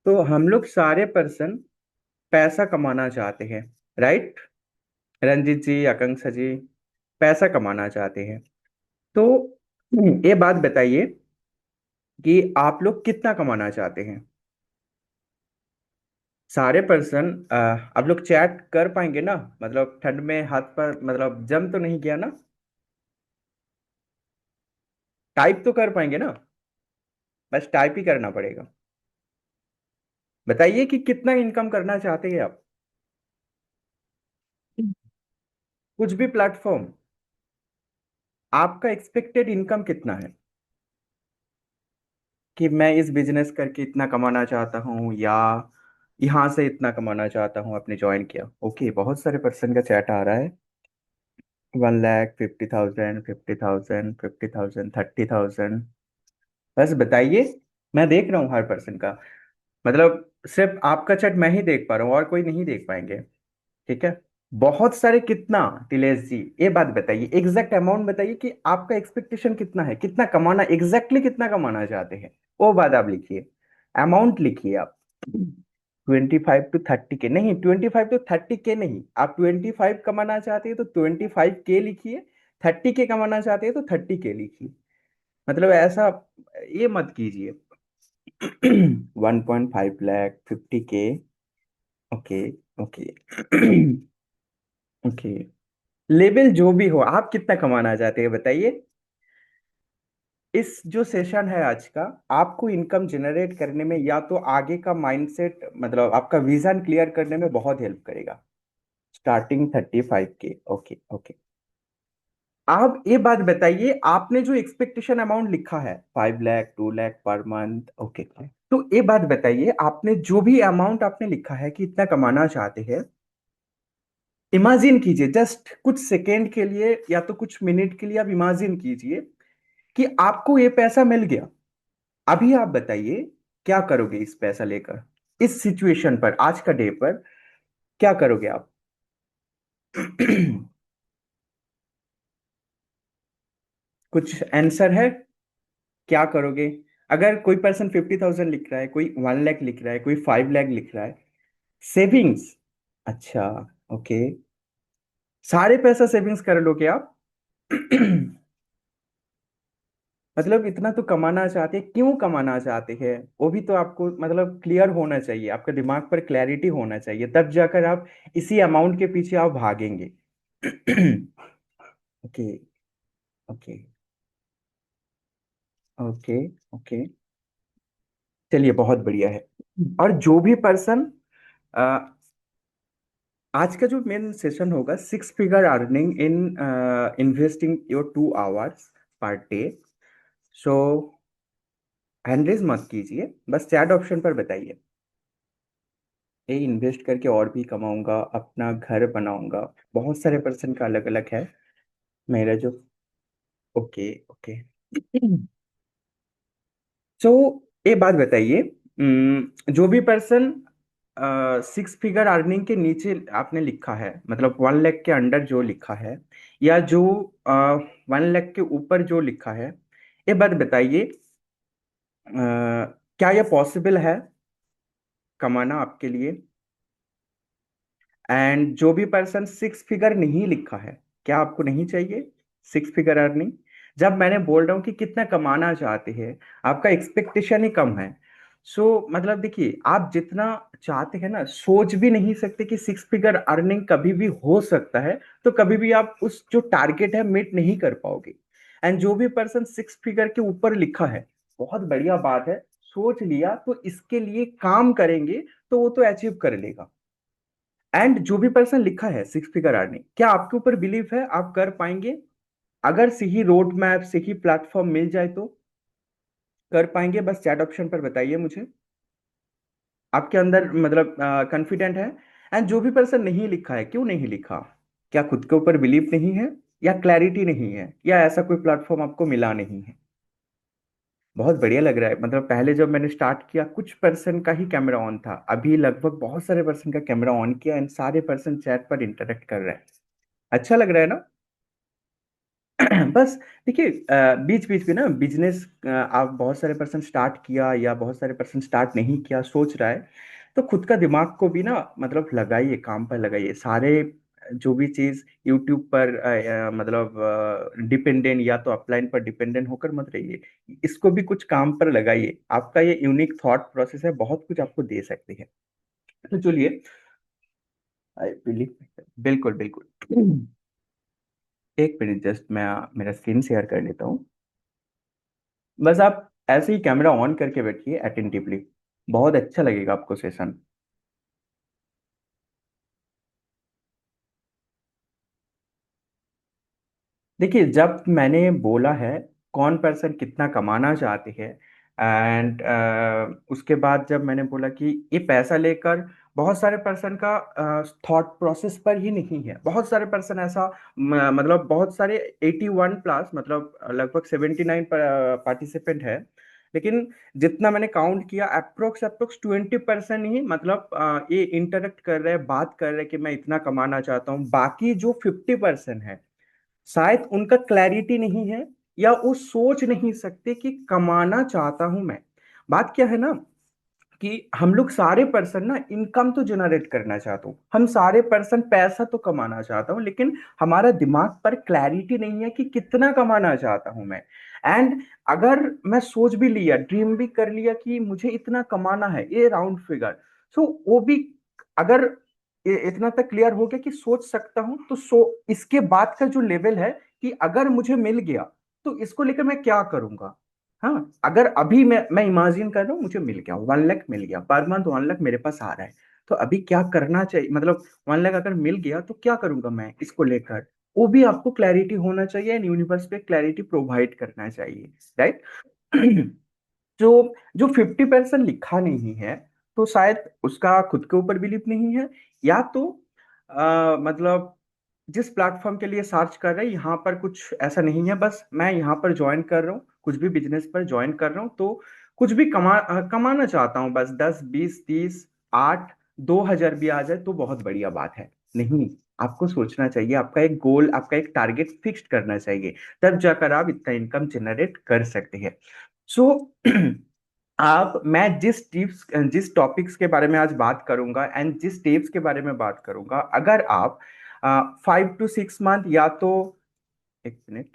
तो हम लोग सारे पर्सन पैसा कमाना चाहते हैं, राइट? रंजित जी, आकांक्षा जी, पैसा कमाना चाहते हैं। तो ये बात बताइए कि आप लोग कितना कमाना चाहते हैं? सारे पर्सन आप लोग चैट कर पाएंगे ना? मतलब ठंड में हाथ पर मतलब जम तो नहीं गया ना? टाइप तो कर पाएंगे ना? बस टाइप ही करना पड़ेगा। बताइए कि कितना इनकम करना चाहते हैं आप। कुछ भी प्लेटफॉर्म। आपका एक्सपेक्टेड इनकम कितना है? कि मैं इस बिजनेस करके इतना कमाना चाहता हूँ, या यहाँ से इतना कमाना चाहता हूँ, आपने ज्वाइन किया, ओके, बहुत सारे पर्सन का चैट आ रहा है। 1,50,000, 50,000, 50,000, 30,000। बस बताइए। मैं देख रहा हूँ हर पर्सन का। मतलब सिर्फ आपका चैट मैं ही देख पा रहा हूँ, और कोई नहीं देख पाएंगे। ठीक है। बहुत सारे कितना? तिलेश जी, ये बात बताइए, एग्जैक्ट अमाउंट बताइए कि आपका एक्सपेक्टेशन कितना है, कितना कमाना, एग्जैक्टली कितना कमाना चाहते हैं। वो बात आप लिखिए। अमाउंट लिखिए आप। 25 to 30 के नहीं, 25 to 30 के नहीं, आप 25 कमाना चाहते हैं तो 25 के लिखिए। 30 के कमाना चाहते हैं तो 30 के लिखिए। मतलब ऐसा ये मत कीजिए। 1.5 लाख, 50 के। ओके। ओके। ओके। लेवल जो भी हो, आप कितना कमाना चाहते हैं बताइए। इस जो सेशन है आज का, आपको इनकम जनरेट करने में या तो आगे का माइंडसेट मतलब आपका विजन क्लियर करने में बहुत हेल्प करेगा। स्टार्टिंग 35 के। Okay, okay. आप ये बात बताइए, आपने जो एक्सपेक्टेशन अमाउंट लिखा है 5 lakh, 2 lakh per month, okay. तो ये बात बताइए, आपने जो भी अमाउंट आपने लिखा है कि इतना कमाना चाहते हैं, इमेजिन कीजिए जस्ट कुछ सेकेंड के लिए या तो कुछ मिनट के लिए, आप इमेजिन कीजिए कि आपको ये पैसा मिल गया। अभी आप बताइए, क्या करोगे इस पैसा लेकर? इस सिचुएशन पर, आज का डे पर क्या करोगे आप? कुछ आंसर है? क्या करोगे? अगर कोई पर्सन 50,000 लिख रहा है, कोई 1 लाख लिख रहा है, कोई 5 लाख लिख रहा है। सेविंग्स। अच्छा। ओके। सारे पैसा सेविंग्स कर लोगे आप? मतलब इतना तो कमाना चाहते हैं, क्यों कमाना चाहते हैं? वो भी तो आपको मतलब क्लियर होना चाहिए, आपके दिमाग पर क्लैरिटी होना चाहिए, तब जाकर आप इसी अमाउंट के पीछे आप भागेंगे। ओके। ओके। ओके। ओके। चलिए, बहुत बढ़िया है। और जो भी पर्सन आज का जो मेन सेशन होगा, 6 figure earning in investing your 2 hours per day. So hand raise मत कीजिए, बस चैट ऑप्शन पर बताइए, ये इन्वेस्ट करके और भी कमाऊंगा, अपना घर बनाऊंगा। बहुत सारे पर्सन का अलग अलग है। मेरा जो ओके, ओके। सो ये बात बताइए, जो भी पर्सन 6 फिगर अर्निंग के नीचे आपने लिखा है, मतलब 1 लाख के अंडर जो लिखा है, या जो 1 लाख के ऊपर जो लिखा है, ये बात बताइए, क्या यह पॉसिबल है कमाना आपके लिए? एंड जो भी पर्सन 6 फिगर नहीं लिखा है, क्या आपको नहीं चाहिए 6 फिगर अर्निंग? जब मैंने बोल रहा हूँ कि कितना कमाना चाहते हैं, आपका एक्सपेक्टेशन ही कम है। मतलब देखिए, आप जितना चाहते हैं ना, सोच भी नहीं सकते कि 6 फिगर अर्निंग कभी भी हो सकता है। तो कभी भी आप उस जो टारगेट है मीट नहीं कर पाओगे। एंड जो भी पर्सन 6 फिगर के ऊपर लिखा है, बहुत बढ़िया बात है। सोच लिया तो इसके लिए काम करेंगे तो वो तो अचीव कर लेगा। एंड जो भी पर्सन लिखा है 6 फिगर अर्निंग, क्या आपके ऊपर बिलीव है आप कर पाएंगे? अगर सही रोड मैप, सही प्लेटफॉर्म मिल जाए तो कर पाएंगे? बस चैट ऑप्शन पर बताइए मुझे। आपके अंदर मतलब कॉन्फिडेंट है? एंड जो भी पर्सन नहीं लिखा है, क्यों नहीं लिखा? क्या खुद के ऊपर बिलीव नहीं है, या क्लैरिटी नहीं है, या ऐसा कोई प्लेटफॉर्म आपको मिला नहीं है? बहुत बढ़िया लग रहा है। मतलब पहले जब मैंने स्टार्ट किया, कुछ पर्सन का ही कैमरा ऑन था, अभी लगभग बहुत सारे पर्सन का कैमरा ऑन किया, एंड सारे पर्सन चैट पर इंटरेक्ट कर रहे हैं। अच्छा लग रहा है ना? बस देखिए, बीच बीच में ना बिजनेस आप बहुत सारे पर्सन स्टार्ट किया या बहुत सारे पर्सन स्टार्ट नहीं किया सोच रहा है, तो खुद का दिमाग को भी ना मतलब लगाइए, काम पर लगाइए। सारे जो भी चीज यूट्यूब पर मतलब डिपेंडेंट या तो अपलाइन पर डिपेंडेंट होकर मत रहिए। इसको भी कुछ काम पर लगाइए। आपका ये यूनिक थॉट प्रोसेस है, बहुत कुछ आपको दे सकती है। तो चलिए, आई बिलीव, बिल्कुल बिल्कुल। एक मिनट, जस्ट मैं मेरा स्क्रीन शेयर कर लेता हूँ। बस आप ऐसे ही कैमरा ऑन करके बैठिए अटेंटिवली, बहुत अच्छा लगेगा आपको सेशन। देखिए, जब मैंने बोला है कौन पर्सन कितना कमाना चाहते हैं, एंड उसके बाद जब मैंने बोला कि ये पैसा लेकर बहुत सारे पर्सन का थॉट प्रोसेस पर ही नहीं है। बहुत सारे पर्सन ऐसा मतलब बहुत सारे 81 प्लस मतलब लगभग 79 पार्टिसिपेंट है, लेकिन जितना मैंने काउंट किया अप्रोक्स अप्रोक्स 20% ही मतलब ये इंटरेक्ट कर रहे हैं, बात कर रहे हैं कि मैं इतना कमाना चाहता हूँ। बाकी जो 50% है, शायद उनका क्लैरिटी नहीं है या वो सोच नहीं सकते कि कमाना चाहता हूं मैं। बात क्या है ना, कि हम लोग सारे पर्सन ना इनकम तो जनरेट करना चाहता हूँ, हम सारे पर्सन पैसा तो कमाना चाहता हूँ, लेकिन हमारा दिमाग पर क्लैरिटी नहीं है कि कितना कमाना चाहता हूँ मैं। एंड अगर मैं सोच भी लिया, ड्रीम भी कर लिया कि मुझे इतना कमाना है, ये राउंड फिगर, सो वो भी अगर इतना तक क्लियर हो गया कि सोच सकता हूं, तो इसके बाद का जो लेवल है कि अगर मुझे मिल गया तो इसको लेकर मैं क्या करूंगा। हाँ, अगर अभी मैं इमेजिन कर रहा हूँ मुझे मिल गया 1 लाख, मिल गया पर मंथ 1 लाख मेरे पास आ रहा है, तो अभी क्या करना चाहिए, मतलब 1 लाख अगर मिल गया तो क्या करूंगा मैं इसको लेकर। वो भी आपको क्लैरिटी होना चाहिए एंड यूनिवर्स पे क्लैरिटी प्रोवाइड करना चाहिए, राइट। जो जो 50% लिखा नहीं है, तो शायद उसका खुद के ऊपर बिलीफ नहीं है, या तो मतलब जिस प्लेटफॉर्म के लिए सर्च कर रहे हैं यहाँ पर कुछ ऐसा नहीं है, बस मैं यहाँ पर ज्वाइन कर रहा हूँ, कुछ भी बिजनेस पर ज्वाइन कर रहा हूँ तो कुछ भी कमाना चाहता हूँ, बस 10 20 30 8 2 हज़ार भी आ जाए तो बहुत बढ़िया बात है। नहीं, आपको सोचना चाहिए, आपका एक गोल, आपका एक टारगेट फिक्स करना चाहिए, तब जाकर आप इतना इनकम जनरेट कर सकते हैं। सो आप मैं जिस टॉपिक्स के बारे में आज बात करूंगा एंड जिस स्टेप्स के बारे में बात करूंगा, अगर आप 5 to 6 मंथ या तो, एक मिनट,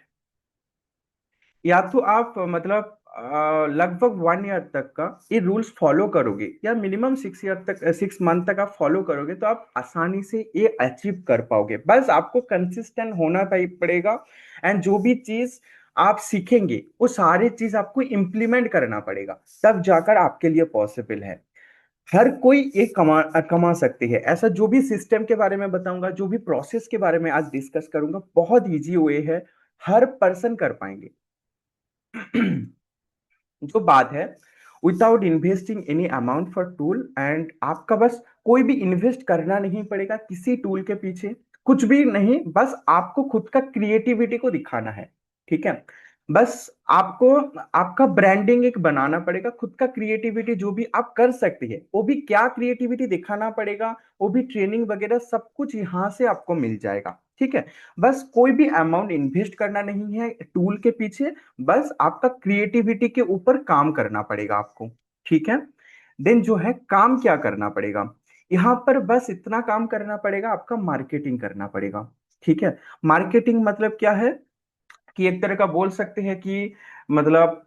या तो आप मतलब लगभग 1 ईयर तक का ये रूल्स फॉलो करोगे या मिनिमम 6 ईयर तक, 6 मंथ तक आप फॉलो करोगे, तो आप आसानी से ये अचीव कर पाओगे। बस आपको कंसिस्टेंट होना पड़ेगा, एंड जो भी चीज आप सीखेंगे वो सारी चीज आपको इम्प्लीमेंट करना पड़ेगा, तब जाकर आपके लिए पॉसिबल है। हर कोई ये कमा कमा सकती है। ऐसा जो भी सिस्टम के बारे में बताऊंगा, जो भी प्रोसेस के बारे में आज डिस्कस करूंगा, बहुत इजी वे है, हर पर्सन कर पाएंगे। जो बात है, without investing any amount for tool, and आपका बस कोई भी इन्वेस्ट करना नहीं पड़ेगा किसी टूल के पीछे, कुछ भी नहीं, बस आपको खुद का क्रिएटिविटी को दिखाना है, ठीक है। बस आपको आपका ब्रांडिंग एक बनाना पड़ेगा, खुद का क्रिएटिविटी जो भी आप कर सकते हैं, वो भी क्या क्रिएटिविटी दिखाना पड़ेगा, वो भी ट्रेनिंग वगैरह सब कुछ यहाँ से आपको मिल जाएगा, ठीक है। बस कोई भी अमाउंट इन्वेस्ट करना नहीं है टूल के पीछे, बस आपका क्रिएटिविटी के ऊपर काम करना पड़ेगा आपको, ठीक है। देन जो है काम क्या करना पड़ेगा, यहाँ पर बस इतना काम करना पड़ेगा, आपका मार्केटिंग करना पड़ेगा, ठीक है। मार्केटिंग मतलब क्या है, कि एक तरह का बोल सकते हैं कि मतलब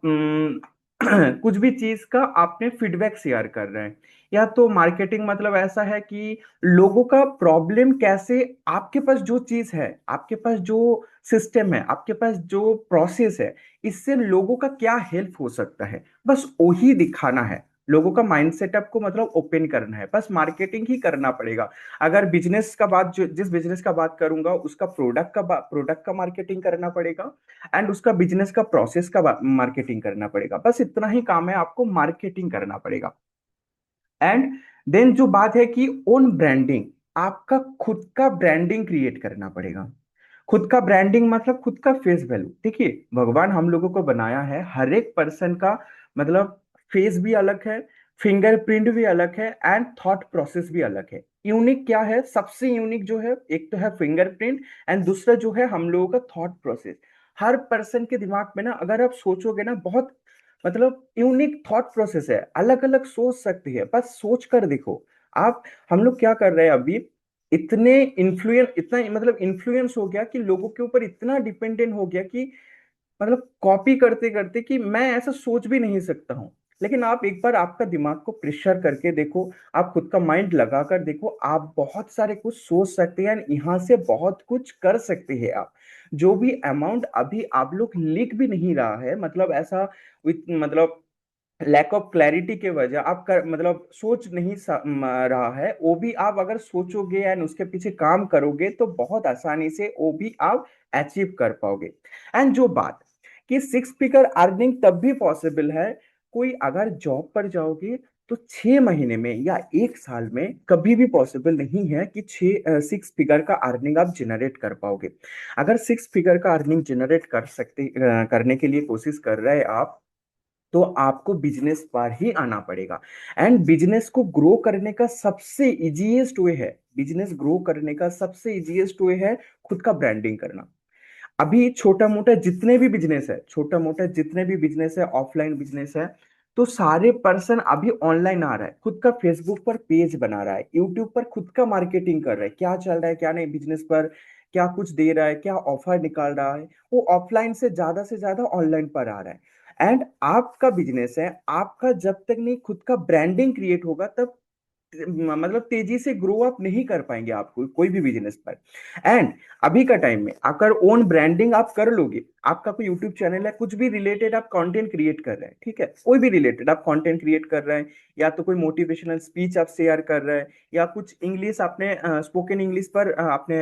कुछ भी चीज का आपने फीडबैक शेयर कर रहे हैं, या तो मार्केटिंग मतलब ऐसा है कि लोगों का प्रॉब्लम कैसे, आपके पास जो चीज है, आपके पास जो सिस्टम है, आपके पास जो प्रोसेस है, इससे लोगों का क्या हेल्प हो सकता है, बस वही दिखाना है। लोगों का माइंड सेटअप को मतलब ओपन करना है, बस मार्केटिंग ही करना पड़ेगा। अगर बिजनेस का बात, जो जिस बिजनेस का बात करूंगा उसका प्रोडक्ट का मार्केटिंग करना पड़ेगा, एंड उसका बिजनेस का प्रोसेस का मार्केटिंग करना पड़ेगा, बस इतना ही काम है, आपको मार्केटिंग करना पड़ेगा। एंड देन जो बात है कि ओन ब्रांडिंग, आपका खुद का ब्रांडिंग क्रिएट करना पड़ेगा। खुद का ब्रांडिंग मतलब खुद का फेस वैल्यू। देखिए, भगवान हम लोगों को बनाया है, हर एक पर्सन का मतलब फेस भी अलग है, फिंगरप्रिंट भी अलग है, एंड थॉट प्रोसेस भी अलग है। यूनिक क्या है, सबसे यूनिक जो है, एक तो है फिंगरप्रिंट, एंड दूसरा जो है हम लोगों का थॉट प्रोसेस। हर पर्सन के दिमाग में ना अगर आप सोचोगे ना, बहुत मतलब यूनिक थॉट प्रोसेस है, अलग अलग सोच सकती है, बस सोच कर देखो आप। हम लोग क्या कर रहे हैं अभी, इतना मतलब इन्फ्लुएंस हो गया कि लोगों के ऊपर इतना डिपेंडेंट हो गया कि मतलब कॉपी करते करते कि मैं ऐसा सोच भी नहीं सकता हूँ। लेकिन आप एक बार आपका दिमाग को प्रेशर करके देखो, आप खुद का माइंड लगा कर देखो, आप बहुत सारे कुछ सोच सकते हैं and यहाँ से बहुत कुछ कर सकते हैं आप। जो भी अमाउंट अभी आप लोग लिख भी नहीं रहा है, मतलब ऐसा मतलब लैक ऑफ क्लैरिटी के वजह आप कर मतलब सोच नहीं रहा है, वो भी आप अगर सोचोगे एंड उसके पीछे काम करोगे तो बहुत आसानी से वो भी आप अचीव कर पाओगे। एंड जो बात कि सिक्स फिगर अर्निंग तब भी पॉसिबल है, कोई अगर जॉब पर जाओगे तो 6 महीने में या 1 साल में कभी भी पॉसिबल नहीं है कि छह सिक्स फिगर का अर्निंग आप जनरेट कर पाओगे। अगर सिक्स फिगर का अर्निंग जनरेट करने के लिए कोशिश कर रहे हैं आप, तो आपको बिजनेस पर ही आना पड़ेगा। एंड बिजनेस को ग्रो करने का सबसे इजीएस्ट वे है, बिजनेस ग्रो करने का सबसे इजीएस्ट वे है खुद का ब्रांडिंग करना। अभी छोटा मोटा जितने भी बिजनेस है, ऑफलाइन बिजनेस है, तो सारे पर्सन अभी ऑनलाइन आ रहा है, खुद का फेसबुक पर पेज बना रहा है, यूट्यूब पर खुद का मार्केटिंग कर रहा है, क्या चल रहा है क्या नहीं बिजनेस पर, क्या कुछ दे रहा है, क्या ऑफर निकाल रहा है, वो ऑफलाइन से ज्यादा ऑनलाइन पर आ रहा है। एंड आपका बिजनेस है, आपका जब तक नहीं खुद का ब्रांडिंग क्रिएट होगा तब मतलब तेजी से ग्रो अप नहीं कर पाएंगे आप कोई भी बिजनेस पर। एंड अभी का टाइम में अगर ओन ब्रांडिंग आप कर लोगे, आपका कोई यूट्यूब चैनल है, कुछ भी रिलेटेड आप कंटेंट क्रिएट कर रहे हैं, ठीक है, कोई भी रिलेटेड आप कंटेंट क्रिएट कर रहे हैं, या तो कोई मोटिवेशनल स्पीच आप शेयर कर रहे हैं, या कुछ इंग्लिश आपने स्पोकन इंग्लिश पर आपने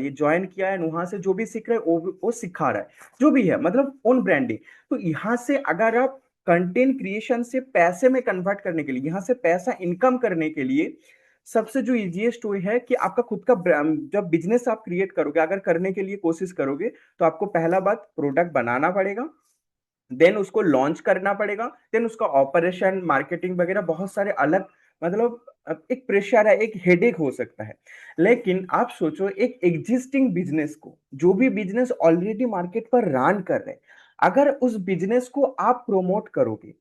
ये ज्वाइन किया है, वहां से जो भी सीख रहे हैं वो सिखा रहा है, जो भी है मतलब ओन ब्रांडिंग। तो यहाँ से अगर आप कंटेंट क्रिएशन से पैसे में कन्वर्ट करने के लिए, यहां से पैसा इनकम करने के लिए सबसे जो इजीएस्ट वे है कि आपका खुद का जब बिजनेस आप क्रिएट करोगे, अगर करने के लिए कोशिश करोगे, तो आपको पहला बात प्रोडक्ट बनाना पड़ेगा, देन उसको लॉन्च करना पड़ेगा, देन उसका ऑपरेशन मार्केटिंग वगैरह बहुत सारे अलग मतलब एक प्रेशर है, एक हेडेक हो सकता है। लेकिन आप सोचो एक एग्जिस्टिंग बिजनेस को, जो भी बिजनेस ऑलरेडी मार्केट पर रन कर रहे हैं, अगर उस बिजनेस को आप प्रमोट करोगे,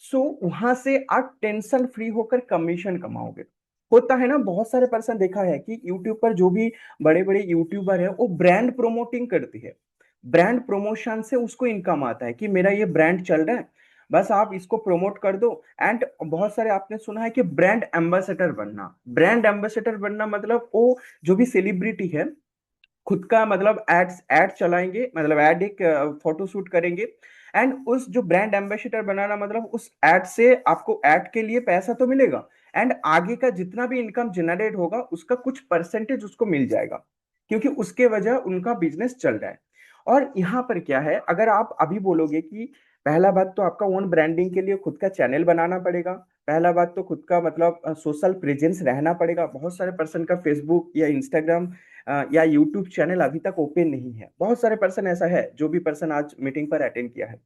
सो वहां से आप टेंशन फ्री होकर कमीशन कमाओगे। होता है ना, बहुत सारे पर्सन देखा है कि यूट्यूब पर जो भी बड़े बड़े यूट्यूबर है वो ब्रांड प्रोमोटिंग करती है, ब्रांड प्रमोशन से उसको इनकम आता है कि मेरा ये ब्रांड चल रहा है, बस आप इसको प्रमोट कर दो। एंड बहुत सारे आपने सुना है कि ब्रांड एम्बेसडर बनना मतलब वो जो भी सेलिब्रिटी है खुद का मतलब एड चलाएंगे, मतलब एड एक फोटो शूट करेंगे, एंड उस जो ब्रांड एम्बेसडर बनाना मतलब उस एड से आपको एड के लिए पैसा तो मिलेगा, एंड आगे का जितना भी इनकम जनरेट होगा उसका कुछ परसेंटेज उसको मिल जाएगा, क्योंकि उसके वजह उनका बिजनेस चल रहा है। और यहाँ पर क्या है, अगर आप अभी बोलोगे कि पहला बात तो आपका ओन ब्रांडिंग के लिए खुद का चैनल बनाना पड़ेगा, पहला बात तो खुद का मतलब सोशल प्रेजेंस रहना पड़ेगा। बहुत सारे पर्सन का फेसबुक या इंस्टाग्राम या यूट्यूब चैनल अभी तक ओपन नहीं है, बहुत सारे पर्सन ऐसा है, जो भी पर्सन आज मीटिंग पर अटेंड किया है।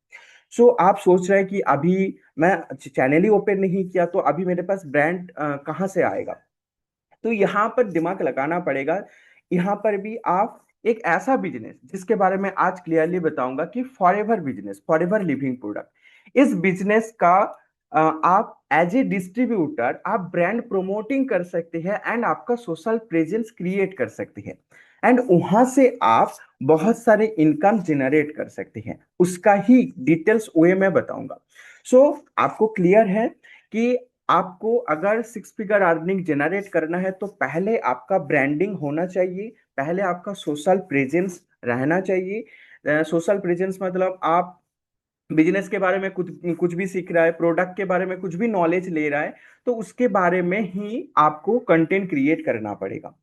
सो आप सोच रहे हैं कि अभी मैं चैनल ही ओपन नहीं किया तो अभी मेरे पास ब्रांड कहाँ से आएगा। तो यहाँ पर दिमाग लगाना पड़ेगा। यहाँ पर भी आप एक ऐसा बिजनेस जिसके बारे में आज क्लियरली बताऊंगा कि forever business, forever living product, इस बिजनेस का आप एज ए डिस्ट्रीब्यूटर आप ब्रांड प्रोमोटिंग कर सकते हैं एंड आपका सोशल प्रेजेंस क्रिएट कर सकते हैं, एंड वहां से आप बहुत सारे इनकम जनरेट कर सकते हैं। उसका ही डिटेल्स वे में बताऊंगा। सो आपको क्लियर है कि आपको अगर सिक्स फिगर अर्निंग जनरेट करना है तो पहले आपका ब्रांडिंग होना चाहिए, पहले आपका सोशल प्रेजेंस रहना चाहिए। सोशल प्रेजेंस मतलब आप बिजनेस के बारे में कुछ कुछ भी सीख रहा है, प्रोडक्ट के बारे में कुछ भी नॉलेज ले रहा है, तो उसके बारे में ही आपको कंटेंट क्रिएट करना पड़ेगा।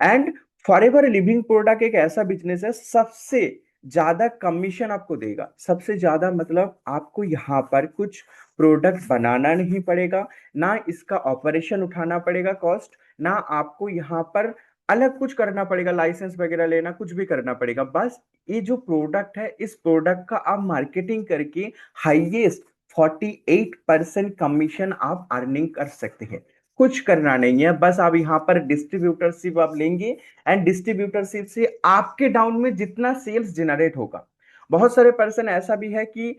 एंड फॉरएवर लिविंग प्रोडक्ट एक ऐसा बिजनेस है सबसे ज्यादा कमीशन आपको देगा, सबसे ज्यादा मतलब आपको यहाँ पर कुछ प्रोडक्ट बनाना नहीं पड़ेगा, ना इसका ऑपरेशन उठाना पड़ेगा कॉस्ट, ना आपको यहाँ पर अलग कुछ करना पड़ेगा, लाइसेंस वगैरह लेना, कुछ भी करना पड़ेगा। बस ये जो प्रोडक्ट है, इस प्रोडक्ट का आप मार्केटिंग करके हाईएस्ट 48% कमीशन आप अर्निंग कर सकते हैं। कुछ करना नहीं है, बस आप यहाँ पर डिस्ट्रीब्यूटरशिप आप लेंगे, एंड डिस्ट्रीब्यूटरशिप से आपके डाउन में जितना सेल्स जनरेट होगा, बहुत सारे पर्सन ऐसा भी है कि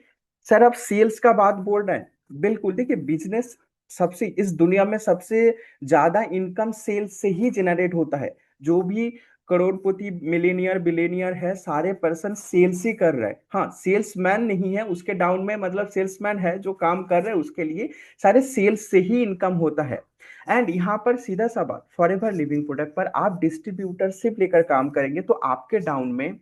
सर आप सेल्स का बात बोल रहे हैं, बिल्कुल देखिए बिजनेस सबसे इस दुनिया में सबसे ज्यादा इनकम सेल्स से ही जनरेट होता है। जो भी करोड़पति मिलेनियर बिलेनियर है सारे पर्सन सेल्स ही कर रहे हैं। हाँ सेल्समैन नहीं है उसके डाउन में, मतलब सेल्समैन है जो काम कर रहे हैं उसके लिए सारे सेल्स से ही इनकम होता है। एंड यहाँ पर सीधा सा बात, फॉरएवर लिविंग प्रोडक्ट पर आप डिस्ट्रीब्यूटरशिप लेकर काम करेंगे तो आपके डाउन में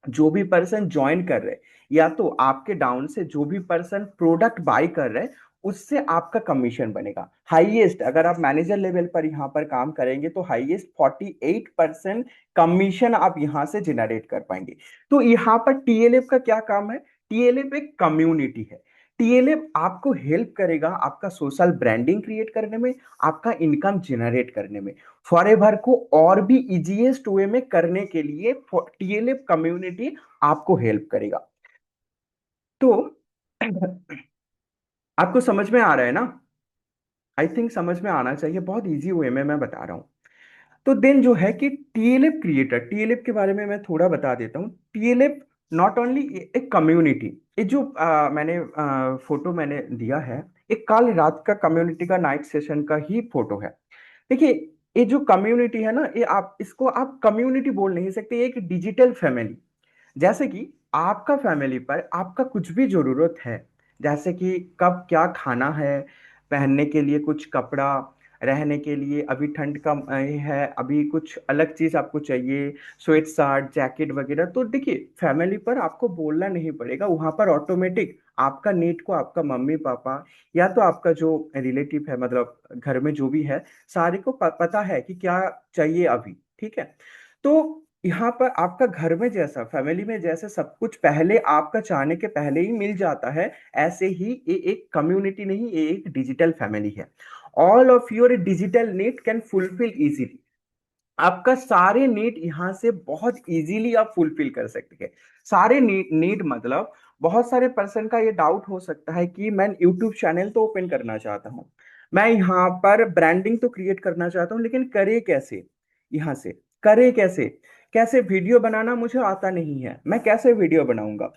जो भी पर्सन ज्वाइन कर रहे हैं या तो आपके डाउन से जो भी पर्सन प्रोडक्ट बाय कर रहे हैं उससे आपका कमीशन बनेगा हाईएस्ट। अगर आप मैनेजर लेवल पर यहाँ पर काम करेंगे तो हाईएस्ट 48% कमीशन आप यहाँ से जनरेट कर पाएंगे। तो यहाँ पर टीएलएफ का क्या काम है? टीएलएफ एक कम्युनिटी है। टीएलएफ आपको हेल्प करेगा आपका सोशल ब्रांडिंग क्रिएट करने में, आपका इनकम जनरेट करने में, फॉरएवर को और भी इजीएस्ट वे में करने के लिए टीएलएफ कम्युनिटी आपको हेल्प करेगा। तो आपको समझ में आ रहा है ना? आई थिंक समझ में आना चाहिए, बहुत इजी वे में मैं बता रहा हूँ। तो देन जो है कि टीएलएफ क्रिएटर, टीएलएफ के बारे में मैं थोड़ा बता देता हूँ। टीएलएफ नॉट ओनली एक कम्युनिटी, ये जो मैंने फोटो मैंने दिया है एक कल रात का कम्युनिटी का नाइट सेशन का ही फोटो है। देखिए ये जो कम्युनिटी है ना, ये आप इसको आप कम्युनिटी बोल नहीं सकते, ये एक डिजिटल फैमिली। जैसे कि आपका फैमिली पर आपका कुछ भी जरूरत है, जैसे कि कब क्या खाना है, पहनने के लिए कुछ कपड़ा, रहने के लिए अभी ठंड का है, अभी कुछ अलग चीज आपको चाहिए, स्वेट शर्ट जैकेट वगैरह, तो देखिए फैमिली पर आपको बोलना नहीं पड़ेगा, वहां पर ऑटोमेटिक आपका नीड को आपका मम्मी पापा या तो आपका जो रिलेटिव है, मतलब घर में जो भी है, सारे को पता है कि क्या चाहिए अभी। ठीक है। तो यहाँ पर आपका घर में जैसा फैमिली में जैसे सब कुछ पहले आपका चाहने के पहले ही मिल जाता है, ऐसे ही ये एक कम्युनिटी नहीं, ये एक डिजिटल फैमिली है। All of your digital need can fulfil easily. आपका सारे नीड यहाँ से बहुत इजीली आप फुलफिल कर सकते हैं। सारे नीड मतलब बहुत सारे पर्सन का ये डाउट हो सकता है कि मैं यूट्यूब चैनल तो ओपन करना चाहता हूँ, मैं यहाँ पर ब्रांडिंग तो क्रिएट करना चाहता हूँ, लेकिन करे कैसे? यहाँ से करे कैसे? कैसे वीडियो बनाना मुझे आता नहीं है, मैं कैसे वीडियो बनाऊंगा?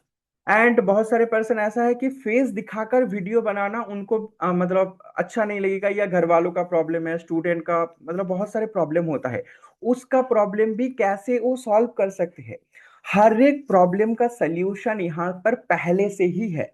एंड बहुत सारे पर्सन ऐसा है कि फेस दिखाकर वीडियो बनाना उनको मतलब अच्छा नहीं लगेगा, या घर वालों का प्रॉब्लम है, स्टूडेंट का, मतलब बहुत सारे प्रॉब्लम होता है। उसका प्रॉब्लम भी कैसे वो सॉल्व कर सकते हैं? हर एक प्रॉब्लम का सल्यूशन यहाँ पर पहले से ही है,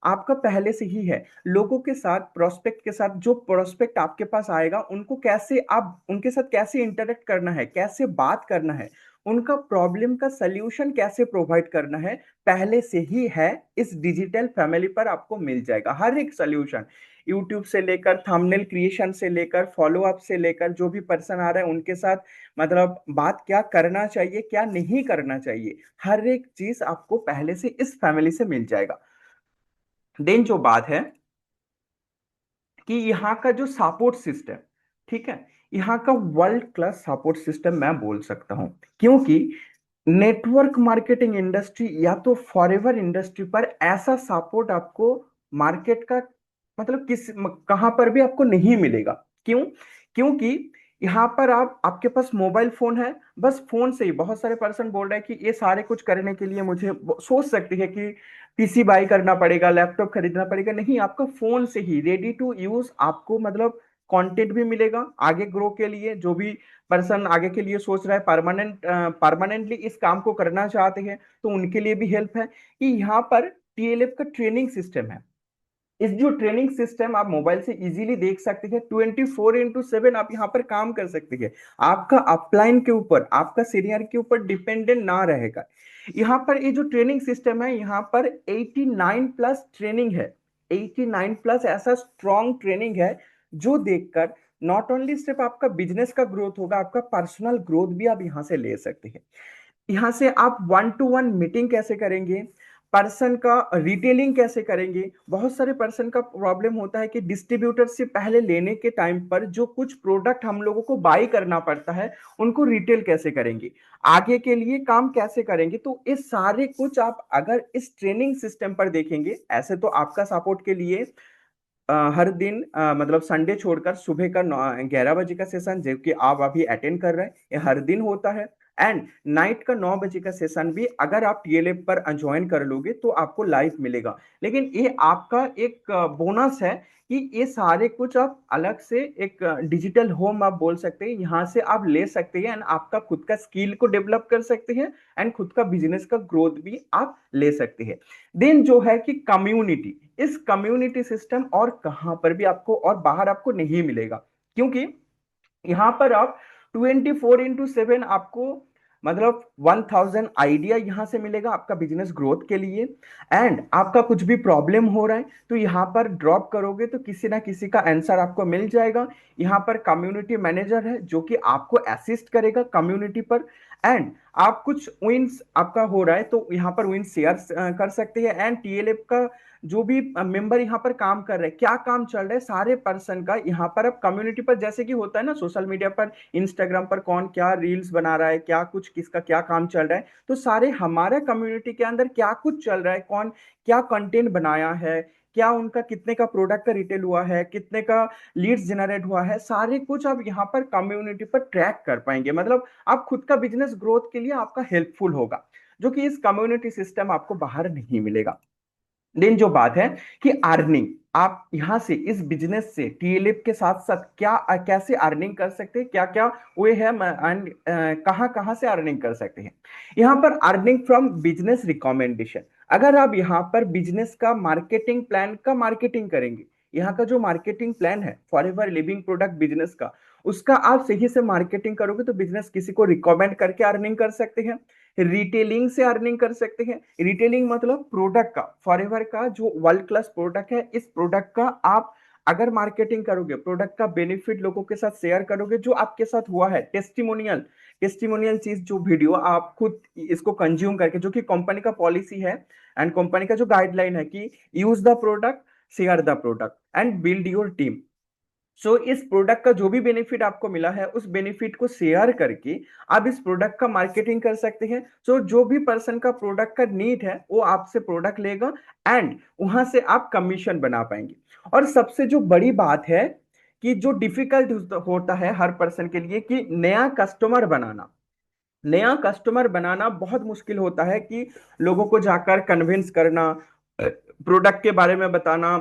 आपका पहले से ही है। लोगों के साथ, प्रोस्पेक्ट के साथ, जो प्रोस्पेक्ट आपके पास आएगा उनको कैसे आप उनके साथ कैसे इंटरेक्ट करना है, कैसे बात करना है, उनका प्रॉब्लम का सल्यूशन कैसे प्रोवाइड करना है, पहले से ही है। इस डिजिटल फैमिली पर आपको मिल जाएगा हर एक सल्यूशन, यूट्यूब से लेकर थंबनेल क्रिएशन से लेकर फॉलो अप से लेकर जो भी पर्सन आ रहा है उनके साथ मतलब बात क्या करना चाहिए क्या नहीं करना चाहिए, हर एक चीज आपको पहले से इस फैमिली से मिल जाएगा। देन जो बात है कि यहाँ का जो सपोर्ट सिस्टम, ठीक है, यहाँ का वर्ल्ड क्लास सपोर्ट सिस्टम मैं बोल सकता हूँ, क्योंकि नेटवर्क मार्केटिंग इंडस्ट्री या तो फॉरएवर इंडस्ट्री पर ऐसा सपोर्ट आपको मार्केट का मतलब कहां पर भी आपको नहीं मिलेगा। क्यों? क्योंकि यहाँ पर आपके पास मोबाइल फोन है, बस फोन से ही बहुत सारे पर्सन बोल रहे हैं कि ये सारे कुछ करने के लिए मुझे सोच सकते हैं कि पीसी बाई करना पड़ेगा, लैपटॉप खरीदना पड़ेगा, नहीं, आपका फोन से ही रेडी टू यूज आपको मतलब कंटेंट भी मिलेगा आगे ग्रो के लिए। जो भी पर्सन आगे के लिए सोच रहा है, परमानेंटली इस काम को करना चाहते हैं, तो उनके लिए भी हेल्प है कि यहाँ पर टीएलएफ का ट्रेनिंग सिस्टम है। इस जो ट्रेनिंग सिस्टम आप मोबाइल से इजीली देख सकते हैं, 24/7 आप यहाँ पर काम कर सकते हैं, आपका अपलाइन के ऊपर, आपका सीनियर के ऊपर डिपेंडेंट ना रहेगा। यहाँ पर ये जो ट्रेनिंग सिस्टम है, यहाँ पर 89+ ट्रेनिंग है, 89+ ऐसा स्ट्रॉन्ग ट्रेनिंग है जो देखकर नॉट ओनली सिर्फ आपका बिजनेस का ग्रोथ होगा, आपका पर्सनल ग्रोथ भी आप यहाँ से ले सकते हैं। यहाँ से आप 1-to-1 मीटिंग कैसे करेंगे, पर्सन का रिटेलिंग कैसे करेंगे। बहुत सारे पर्सन का प्रॉब्लम होता है कि डिस्ट्रीब्यूटर से पहले लेने के टाइम पर जो कुछ प्रोडक्ट हम लोगों को बाई करना पड़ता है उनको रिटेल कैसे करेंगे, आगे के लिए काम कैसे करेंगे। तो इस सारे कुछ आप अगर इस ट्रेनिंग सिस्टम पर देखेंगे, ऐसे तो आपका सपोर्ट के लिए हर दिन मतलब संडे छोड़कर सुबह का 11 बजे का सेशन जो कि आप अभी अटेंड कर रहे हैं, ये हर दिन होता है। एंड नाइट का 9 बजे का सेशन भी अगर आप टीएलएफ पर ज्वाइन कर लोगे तो आपको लाइव मिलेगा। लेकिन ये आपका एक बोनस है कि ये सारे कुछ आप अलग से एक डिजिटल होम आप बोल सकते हैं, यहाँ से आप ले सकते हैं एंड आपका खुद का स्किल को डेवलप कर सकते हैं एंड खुद का बिजनेस का ग्रोथ भी आप ले सकते हैं। देन जो है कि कम्युनिटी, इस कम्युनिटी सिस्टम और कहां पर भी आपको और बाहर आपको नहीं मिलेगा, क्योंकि यहाँ पर आप 24x7 आपको मतलब 1000 आइडिया यहाँ से मिलेगा आपका बिजनेस ग्रोथ के लिए। एंड आपका कुछ भी प्रॉब्लम हो रहा है तो यहाँ पर ड्रॉप करोगे तो किसी ना किसी का आंसर आपको मिल जाएगा। यहाँ पर कम्युनिटी मैनेजर है जो कि आपको असिस्ट करेगा कम्युनिटी पर। एंड आप कुछ विंस आपका हो रहा है तो यहाँ पर विंस शेयर कर सकते हैं। एंड टीएलएफ का जो भी मेंबर यहाँ पर काम कर रहे हैं, क्या काम चल रहा है सारे पर्सन का यहाँ पर अब कम्युनिटी पर, जैसे कि होता है ना सोशल मीडिया पर, इंस्टाग्राम पर कौन क्या रील्स बना रहा है, क्या कुछ किसका क्या काम चल रहा है, तो सारे हमारे कम्युनिटी के अंदर क्या कुछ चल रहा है, कौन क्या कंटेंट बनाया है, क्या उनका कितने का प्रोडक्ट का रिटेल हुआ है, कितने का लीड्स जनरेट हुआ है, सारे कुछ आप यहाँ पर कम्युनिटी पर ट्रैक कर पाएंगे। मतलब आप खुद का बिजनेस ग्रोथ के लिए आपका हेल्पफुल होगा, जो कि इस कम्युनिटी सिस्टम आपको बाहर नहीं मिलेगा। देन जो बात है कि अर्निंग, आप यहां से इस बिजनेस से टीएलएफ के साथ साथ क्या कैसे अर्निंग कर सकते हैं, क्या क्या वे है एंड कहां कहां से अर्निंग कर सकते हैं। यहां पर अर्निंग फ्रॉम बिजनेस रिकमेंडेशन, अगर आप यहां पर बिजनेस का मार्केटिंग प्लान का मार्केटिंग करेंगे, यहाँ का जो मार्केटिंग प्लान है फॉरएवर लिविंग प्रोडक्ट बिजनेस का, उसका आप सही से मार्केटिंग करोगे तो बिजनेस किसी को रिकमेंड करके अर्निंग कर सकते हैं। रिटेलिंग से अर्निंग कर सकते हैं। रिटेलिंग मतलब प्रोडक्ट का, फॉरएवर का जो वर्ल्ड क्लास प्रोडक्ट है, इस प्रोडक्ट का आप अगर मार्केटिंग करोगे, प्रोडक्ट का बेनिफिट लोगों के साथ शेयर करोगे, जो आपके साथ हुआ है, टेस्टिमोनियल, टेस्टिमोनियल चीज, जो वीडियो आप खुद इसको कंज्यूम करके, जो कि कंपनी का पॉलिसी है एंड कंपनी का जो गाइडलाइन है कि use the product, share the product and build your team. इस प्रोडक्ट का जो भी बेनिफिट आपको मिला है उस बेनिफिट को शेयर करके आप इस प्रोडक्ट का मार्केटिंग कर सकते हैं। जो भी पर्सन का प्रोडक्ट का नीड है वो आपसे प्रोडक्ट लेगा एंड वहां से आप कमीशन बना पाएंगे। और सबसे जो बड़ी बात है कि जो डिफिकल्ट होता है हर पर्सन के लिए कि नया कस्टमर बनाना बहुत मुश्किल होता है, कि लोगों को जाकर कन्विंस करना, प्रोडक्ट के बारे में बताना,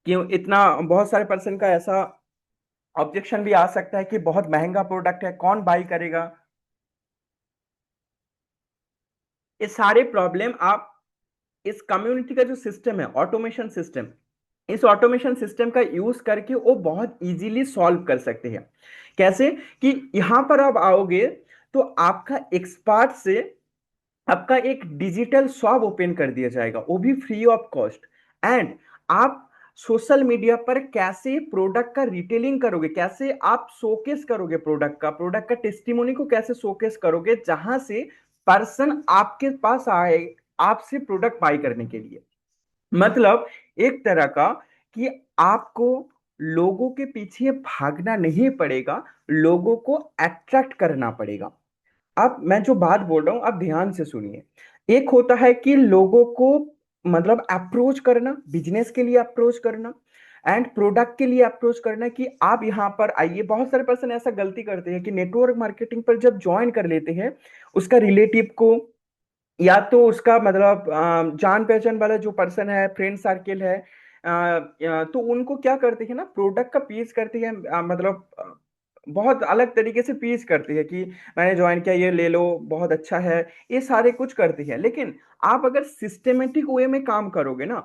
क्यों इतना, बहुत सारे पर्सन का ऐसा ऑब्जेक्शन भी आ सकता है कि बहुत महंगा प्रोडक्ट है, कौन बाई करेगा। ये सारे प्रॉब्लम आप इस कम्युनिटी का जो सिस्टम है, ऑटोमेशन सिस्टम, इस ऑटोमेशन सिस्टम का यूज करके वो बहुत इजीली सॉल्व कर सकते हैं। कैसे कि यहां पर आप आओगे तो आपका एक्सपर्ट से आपका एक डिजिटल शॉप ओपन कर दिया जाएगा, वो भी फ्री ऑफ कॉस्ट। एंड आप सोशल मीडिया पर कैसे प्रोडक्ट का रिटेलिंग करोगे, कैसे आप शोकेस करोगे प्रोडक्ट का टेस्टिमोनी को कैसे शोकेस करोगे, जहां से पर्सन आपके पास आए आपसे प्रोडक्ट बाई करने के लिए। मतलब एक तरह का कि आपको लोगों के पीछे भागना नहीं पड़ेगा, लोगों को अट्रैक्ट करना पड़ेगा। अब मैं जो बात बोल रहा हूं आप ध्यान से सुनिए। एक होता है कि लोगों को मतलब अप्रोच करना, बिजनेस के लिए अप्रोच करना एंड प्रोडक्ट के लिए अप्रोच करना, कि आप यहां पर आइए। बहुत सारे पर्सन ऐसा गलती करते हैं कि नेटवर्क मार्केटिंग पर जब ज्वाइन कर लेते हैं, उसका रिलेटिव को या तो उसका मतलब जान पहचान वाला जो पर्सन है, फ्रेंड सर्किल है, तो उनको क्या करते हैं ना, प्रोडक्ट का पीस करते हैं, मतलब बहुत अलग तरीके से पीस करती है कि मैंने ज्वाइन किया, ये ले लो, बहुत अच्छा है, ये सारे कुछ करती है। लेकिन आप अगर सिस्टेमेटिक वे में काम करोगे ना,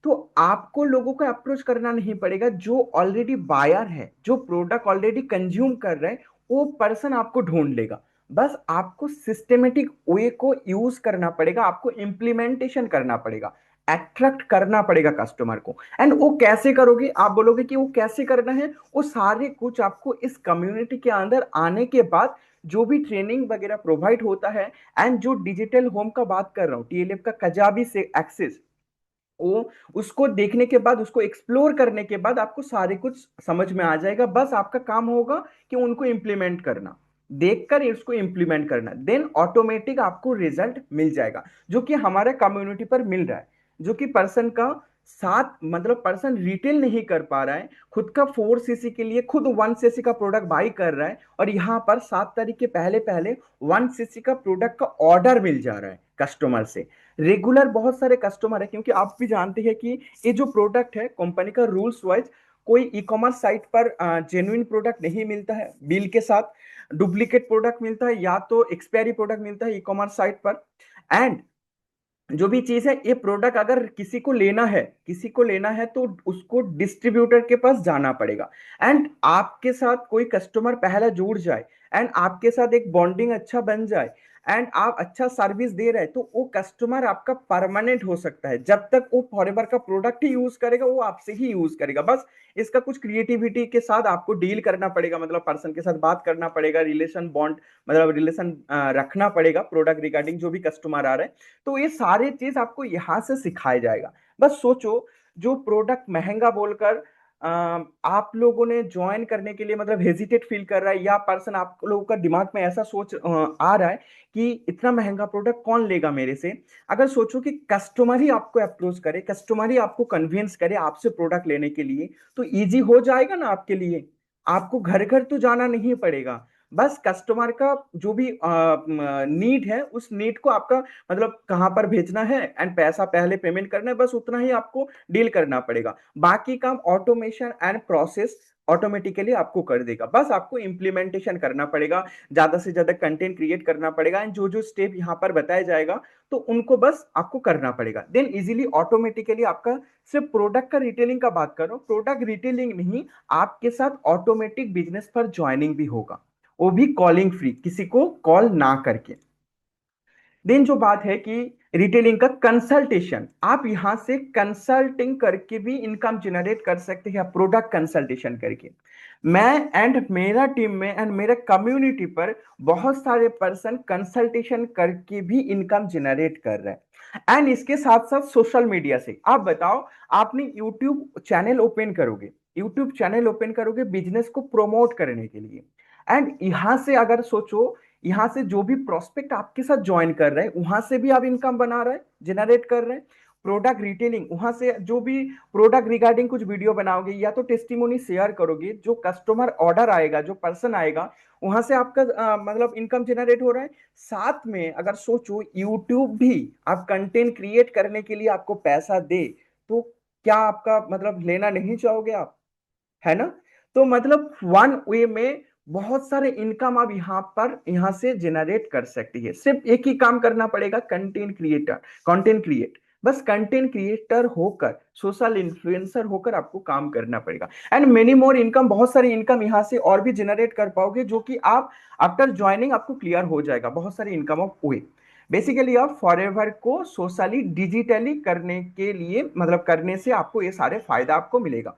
तो आपको लोगों को अप्रोच करना नहीं पड़ेगा। जो ऑलरेडी बायर है, जो प्रोडक्ट ऑलरेडी कंज्यूम कर रहे हैं, वो पर्सन आपको ढूंढ लेगा। बस आपको सिस्टेमेटिक वे को यूज करना पड़ेगा, आपको इम्प्लीमेंटेशन करना पड़ेगा, अट्रैक्ट करना पड़ेगा कस्टमर को। एंड वो कैसे करोगे, आप बोलोगे कि वो कैसे करना है, वो सारे कुछ आपको इस कम्युनिटी के अंदर आने के बाद जो भी ट्रेनिंग वगैरह प्रोवाइड होता है, एंड जो डिजिटल होम का बात कर रहा हूँ, टीएलएफ का कजाबी से एक्सेस, वो उसको देखने के बाद, उसको एक्सप्लोर करने के बाद आपको सारे कुछ समझ में आ जाएगा। बस आपका काम होगा कि उनको इंप्लीमेंट करना, देखकर इसको इंप्लीमेंट करना, देन ऑटोमेटिक आपको रिजल्ट मिल जाएगा, जो कि हमारे कम्युनिटी पर मिल रहा है। जो कि पर्सन का सात मतलब पर्सन रिटेल नहीं कर पा रहा है, खुद का 4 सीसी के लिए खुद 1 सीसी का प्रोडक्ट बाई कर रहा है, और यहाँ पर 7 तारीख के पहले पहले 1 सीसी का प्रोडक्ट का ऑर्डर मिल जा रहा है कस्टमर से। रेगुलर बहुत सारे कस्टमर है, क्योंकि आप भी जानते हैं कि ये जो प्रोडक्ट है कंपनी का रूल्स वाइज कोई ई कॉमर्स साइट पर जेन्युइन प्रोडक्ट नहीं मिलता है, बिल के साथ डुप्लीकेट प्रोडक्ट मिलता है या तो एक्सपायरी प्रोडक्ट मिलता है ई कॉमर्स साइट पर। एंड जो भी चीज है, ये प्रोडक्ट अगर किसी को लेना है तो उसको डिस्ट्रीब्यूटर के पास जाना पड़ेगा। एंड आपके साथ कोई कस्टमर पहले जुड़ जाए एंड आपके साथ एक बॉन्डिंग अच्छा बन जाए एंड आप अच्छा सर्विस दे रहे हैं, तो वो कस्टमर आपका परमानेंट हो सकता है। जब तक वो फॉरएवर का प्रोडक्ट ही यूज करेगा, वो आपसे ही यूज करेगा। बस इसका कुछ क्रिएटिविटी के साथ आपको डील करना पड़ेगा, मतलब पर्सन के साथ बात करना पड़ेगा, रिलेशन बॉन्ड मतलब रिलेशन रखना पड़ेगा प्रोडक्ट रिगार्डिंग जो भी कस्टमर आ रहा है। तो ये सारे चीज आपको यहाँ से सिखाया जाएगा। बस सोचो, जो प्रोडक्ट महंगा बोलकर आप लोगों ने ज्वाइन करने के लिए मतलब हेजिटेट फील कर रहा है, या पर्सन आप लोगों का दिमाग में ऐसा सोच आ रहा है कि इतना महंगा प्रोडक्ट कौन लेगा मेरे से। अगर सोचो कि कस्टमर ही आपको अप्रोच करे, कस्टमर ही आपको कन्विंस करे आपसे प्रोडक्ट लेने के लिए, तो इजी हो जाएगा ना आपके लिए। आपको घर घर तो जाना नहीं पड़ेगा, बस कस्टमर का जो भी नीड है उस नीड को आपका मतलब कहाँ पर भेजना है एंड पैसा पहले पेमेंट करना है, बस उतना ही आपको डील करना पड़ेगा। बाकी काम ऑटोमेशन एंड प्रोसेस ऑटोमेटिकली आपको कर देगा, बस आपको इम्प्लीमेंटेशन करना पड़ेगा, ज्यादा से ज्यादा कंटेंट क्रिएट करना पड़ेगा एंड जो जो स्टेप यहाँ पर बताया जाएगा तो उनको बस आपको करना पड़ेगा, देन इजीली ऑटोमेटिकली आपका सिर्फ प्रोडक्ट का रिटेलिंग का बात करो, प्रोडक्ट रिटेलिंग नहीं, आपके साथ ऑटोमेटिक बिजनेस पर ज्वाइनिंग भी होगा, वो भी कॉलिंग फ्री, किसी को कॉल ना करके। देन जो बात है कि रिटेलिंग का कंसल्टेशन, आप यहां से कंसल्टिंग करके भी इनकम जनरेट कर सकते हैं, प्रोडक्ट कंसल्टेशन करके। मैं एंड मेरा टीम में एंड मेरे कम्युनिटी पर बहुत सारे पर्सन कंसल्टेशन करके भी इनकम जनरेट कर रहे हैं। एंड इसके साथ साथ सोशल मीडिया से, आप बताओ, आपने यूट्यूब चैनल ओपन करोगे, यूट्यूब चैनल ओपन करोगे बिजनेस को प्रमोट करने के लिए, एंड यहां से अगर सोचो, यहाँ से जो भी प्रोस्पेक्ट आपके साथ ज्वाइन कर रहे हैं वहां से भी आप इनकम बना रहे हैं, जनरेट कर रहे हैं। प्रोडक्ट रिटेलिंग, वहां से जो भी प्रोडक्ट रिगार्डिंग कुछ वीडियो बनाओगे या तो टेस्टिमोनी शेयर करोगे, जो कस्टमर ऑर्डर आएगा, जो पर्सन आएगा, वहां से आपका मतलब इनकम जनरेट हो रहा है। साथ में अगर सोचो यूट्यूब भी आप कंटेंट क्रिएट करने के लिए आपको पैसा दे, तो क्या आपका मतलब लेना नहीं चाहोगे आप, है ना। तो मतलब वन वे में बहुत सारे इनकम आप यहाँ से जनरेट कर सकती है। सिर्फ एक ही काम करना पड़ेगा, कंटेंट क्रिएटर, कंटेंट क्रिएट, बस कंटेंट क्रिएटर होकर, सोशल इन्फ्लुएंसर होकर आपको काम करना पड़ेगा। एंड मेनी मोर इनकम, बहुत सारी इनकम यहाँ से और भी जनरेट कर पाओगे, जो कि आप आफ्टर ज्वाइनिंग आपको क्लियर हो जाएगा, बहुत सारी इनकम ऑफ वे। बेसिकली आप फॉरएवर को सोशली डिजिटली करने के लिए मतलब करने से आपको ये सारे फायदा आपको मिलेगा।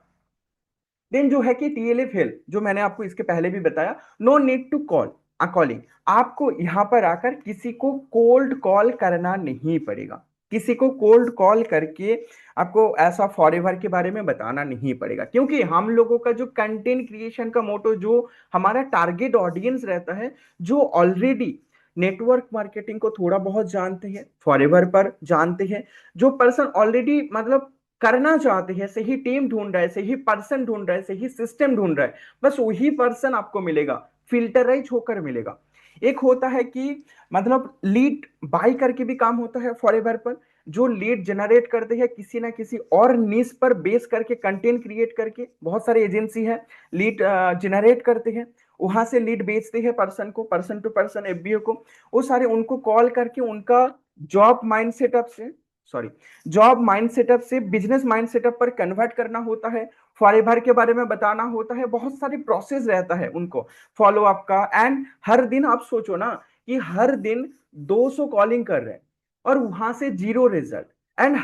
देन जो है कि टीएलएफ हेल्थ, जो मैंने आपको इसके पहले भी बताया, no need to call calling, आपको यहां पर आकर किसी को कोल्ड कॉल करना नहीं पड़ेगा, किसी को कोल्ड कॉल करके आपको ऐसा फॉरएवर के बारे में बताना नहीं पड़ेगा, क्योंकि हम लोगों का जो कंटेंट क्रिएशन का मोटो, जो हमारा टारगेट ऑडियंस रहता है, जो ऑलरेडी नेटवर्क मार्केटिंग को थोड़ा बहुत जानते हैं, फॉरएवर पर जानते हैं, जो पर्सन ऑलरेडी मतलब करना चाहते हैं, सही टीम ढूंढ रहे हैं, सही पर्सन ढूंढ रहे हैं, सही सिस्टम ढूंढ रहे हैं, बस वही पर्सन आपको मिलेगा, फिल्टराइज होकर मिलेगा। एक होता है कि मतलब लीड बाई करके भी काम होता है फॉरएवर पर, जो लीड जनरेट करते हैं किसी ना किसी और नीश पर बेस करके, कंटेंट क्रिएट करके, बहुत सारे एजेंसी है लीड जनरेट करते हैं, वहां से लीड बेचते हैं पर्सन को, पर्सन टू पर्सन एफबीओ को, वो सारे उनको कॉल करके उनका जॉब माइंड सेटअप से, सॉरी, जॉब माइंड सेटअप से बिजनेस माइंड सेटअप पर कन्वर्ट करना होता है, फॉरएवर के बारे में बताना होता है, बहुत सारी प्रोसेस रहता है उनको फॉलो अप का। एंड हर दिन आप सोचो ना कि हर दिन 200 कॉलिंग कर रहे हैं और वहां से जीरो रिजल्ट, एंड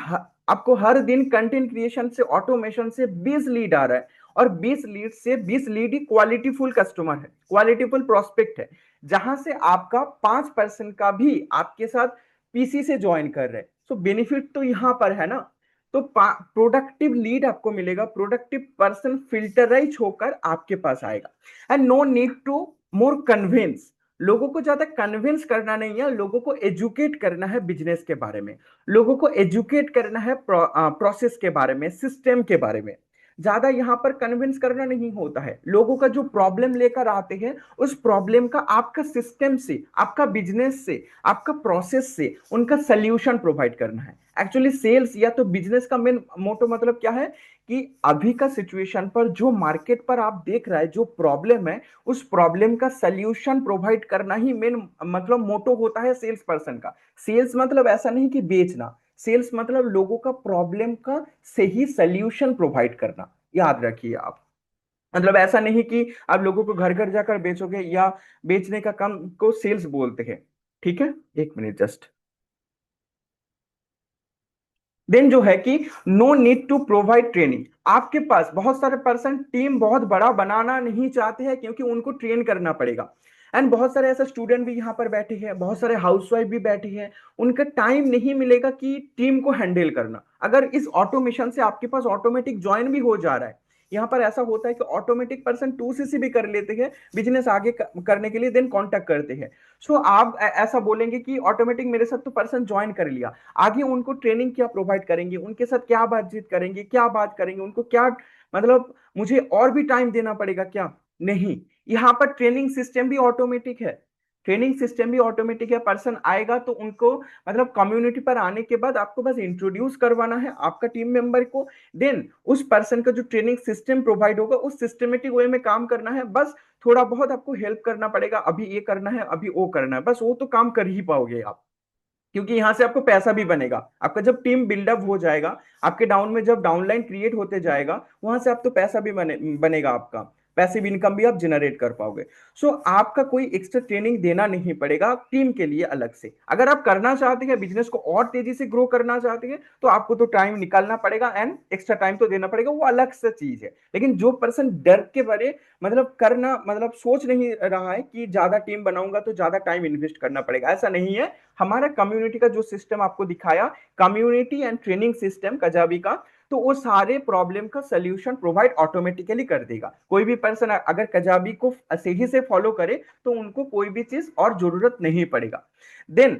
आपको हर दिन कंटेंट क्रिएशन से, ऑटोमेशन से 20 लीड आ रहा है, और 20 लीड से 20 लीड ही क्वालिटीफुल कस्टमर है, क्वालिटीफुल प्रोस्पेक्ट है, जहां से आपका 5% का भी आपके साथ पीसी से ज्वाइन कर रहे हैं। सो बेनिफिट तो यहां पर है ना। तो प्रोडक्टिव लीड आपको मिलेगा, प्रोडक्टिव पर्सन फिल्टराइज होकर आपके पास आएगा, and no need to more convince, लोगों को ज्यादा कन्विंस करना नहीं है, लोगों को एजुकेट करना है बिजनेस के बारे में, लोगों को एजुकेट करना है प्रोसेस के बारे में, सिस्टम के बारे में। ज्यादा यहाँ पर कन्विंस करना नहीं होता है, लोगों का जो प्रॉब्लम लेकर आते हैं उस प्रॉब्लम का आपका सिस्टम से, आपका बिजनेस से, आपका प्रोसेस से उनका सोल्यूशन प्रोवाइड करना है। एक्चुअली सेल्स या तो बिजनेस का मेन मोटो मतलब क्या है कि अभी का सिचुएशन पर जो मार्केट पर आप देख रहे हैं जो प्रॉब्लम है, उस प्रॉब्लम का सल्यूशन प्रोवाइड करना ही मेन मतलब मोटो होता है सेल्स पर्सन का। सेल्स मतलब ऐसा नहीं कि बेचना, सेल्स मतलब लोगों का प्रॉब्लम का सही सल्यूशन प्रोवाइड करना, याद रखिए आप। मतलब ऐसा नहीं कि आप लोगों को घर घर जाकर बेचोगे, या बेचने का काम को सेल्स बोलते हैं। ठीक है, एक मिनट जस्ट। देन जो है कि no need to provide training. आपके पास बहुत सारे पर्सन टीम बहुत बड़ा बनाना नहीं चाहते हैं क्योंकि उनको ट्रेन करना पड़ेगा। एंड बहुत सारे ऐसे स्टूडेंट भी यहाँ पर बैठे हैं, बहुत सारे हाउसवाइफ भी बैठे हैं, उनका टाइम नहीं मिलेगा कि टीम को हैंडल करना। अगर इस ऑटोमेशन से आपके पास ऑटोमेटिक ज्वाइन भी हो जा रहा है, यहाँ पर ऐसा होता है कि ऑटोमेटिक पर्सन 2cc भी कर लेते हैं बिजनेस आगे करने के लिए, देन कांटेक्ट करते हैं। सो आप ऐसा बोलेंगे कि ऑटोमेटिक मेरे साथ तो पर्सन ज्वाइन कर लिया, आगे उनको ट्रेनिंग क्या प्रोवाइड करेंगे, उनके साथ क्या बातचीत करेंगे, क्या बात करेंगे, उनको क्या मतलब मुझे और भी टाइम देना पड़ेगा क्या? नहीं, यहाँ पर ट्रेनिंग सिस्टम भी ऑटोमेटिक है। ट्रेनिंग सिस्टम भी ऑटोमेटिक है, पर्सन आएगा तो उनको मतलब कम्युनिटी पर आने के बाद आपको बस इंट्रोड्यूस करवाना है आपका टीम मेंबर को। देन उस पर्सन का जो ट्रेनिंग सिस्टम प्रोवाइड होगा उस सिस्टमेटिक वे में काम करना है। बस थोड़ा बहुत आपको हेल्प करना पड़ेगा, अभी ये करना है, अभी वो करना है, बस वो तो काम कर ही पाओगे आप, क्योंकि यहां से आपको पैसा भी बनेगा। आपका जब टीम बिल्डअप हो जाएगा, आपके डाउन में जब डाउनलाइन क्रिएट होते जाएगा, वहां से आप तो पैसा भी बनेगा आपका, पैसिव इनकम भी आप जनरेट कर पाओगे। सो आपका कोई एक्स्ट्रा ट्रेनिंग देना नहीं पड़ेगा टीम के लिए अलग से। अगर आप करना चाहते हैं बिजनेस को और तेजी से ग्रो करना चाहते हैं, तो आपको तो टाइम निकालना पड़ेगा एंड एक्स्ट्रा टाइम तो देना पड़ेगा, वो अलग से चीज है। लेकिन जो पर्सन डर के बारे मतलब करना मतलब सोच नहीं रहा है कि ज्यादा टीम बनाऊंगा तो ज्यादा टाइम इन्वेस्ट करना पड़ेगा, ऐसा नहीं है। हमारा कम्युनिटी का जो सिस्टम आपको दिखाया, community and training system Kajabi का, तो वो सारे प्रॉब्लम का सोल्यूशन प्रोवाइड ऑटोमेटिकली कर देगा। कोई भी पर्सन अगर कजाबी को सही से फॉलो करे तो उनको कोई भी चीज और जरूरत नहीं पड़ेगा। देन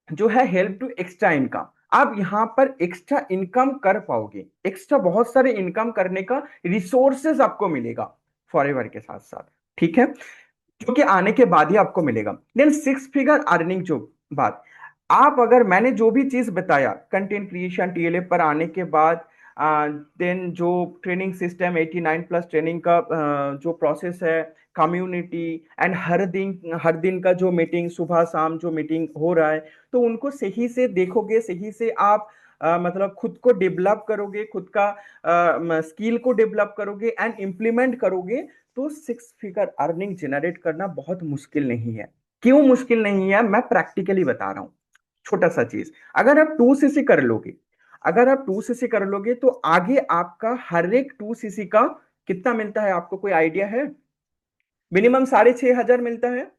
जो है हेल्प टू एक्स्ट्रा इनकम। आप यहाँ पर एक्स्ट्रा इनकम कर पाओगे, एक्स्ट्रा बहुत सारे इनकम करने का रिसोर्सेज आपको मिलेगा फॉरएवर के साथ साथ। ठीक है, जो कि आने के बाद ही आपको मिलेगा। देन 6 फिगर अर्निंग जो बात, आप अगर मैंने जो भी चीज बताया कंटेंट क्रिएशन टीएलए पर आने के बाद, देन जो ट्रेनिंग सिस्टम 89+ ट्रेनिंग का जो प्रोसेस है, कम्युनिटी एंड हर दिन का जो मीटिंग, सुबह शाम जो मीटिंग हो रहा है, तो उनको सही से देखोगे, सही से आप मतलब खुद को डेवलप करोगे, खुद का स्किल को डेवलप करोगे एंड इम्प्लीमेंट करोगे, तो 6 फिगर अर्निंग जनरेट करना बहुत मुश्किल नहीं है। क्यों मुश्किल नहीं है, मैं प्रैक्टिकली बता रहा हूं। छोटा सा चीज, अगर आप 2cc कर लोगे, अगर आप 2cc कर लोगे तो आगे आपका हर एक 2cc का कितना मिलता है, आपको कोई आइडिया है? मिनिमम 6,500 मिलता है।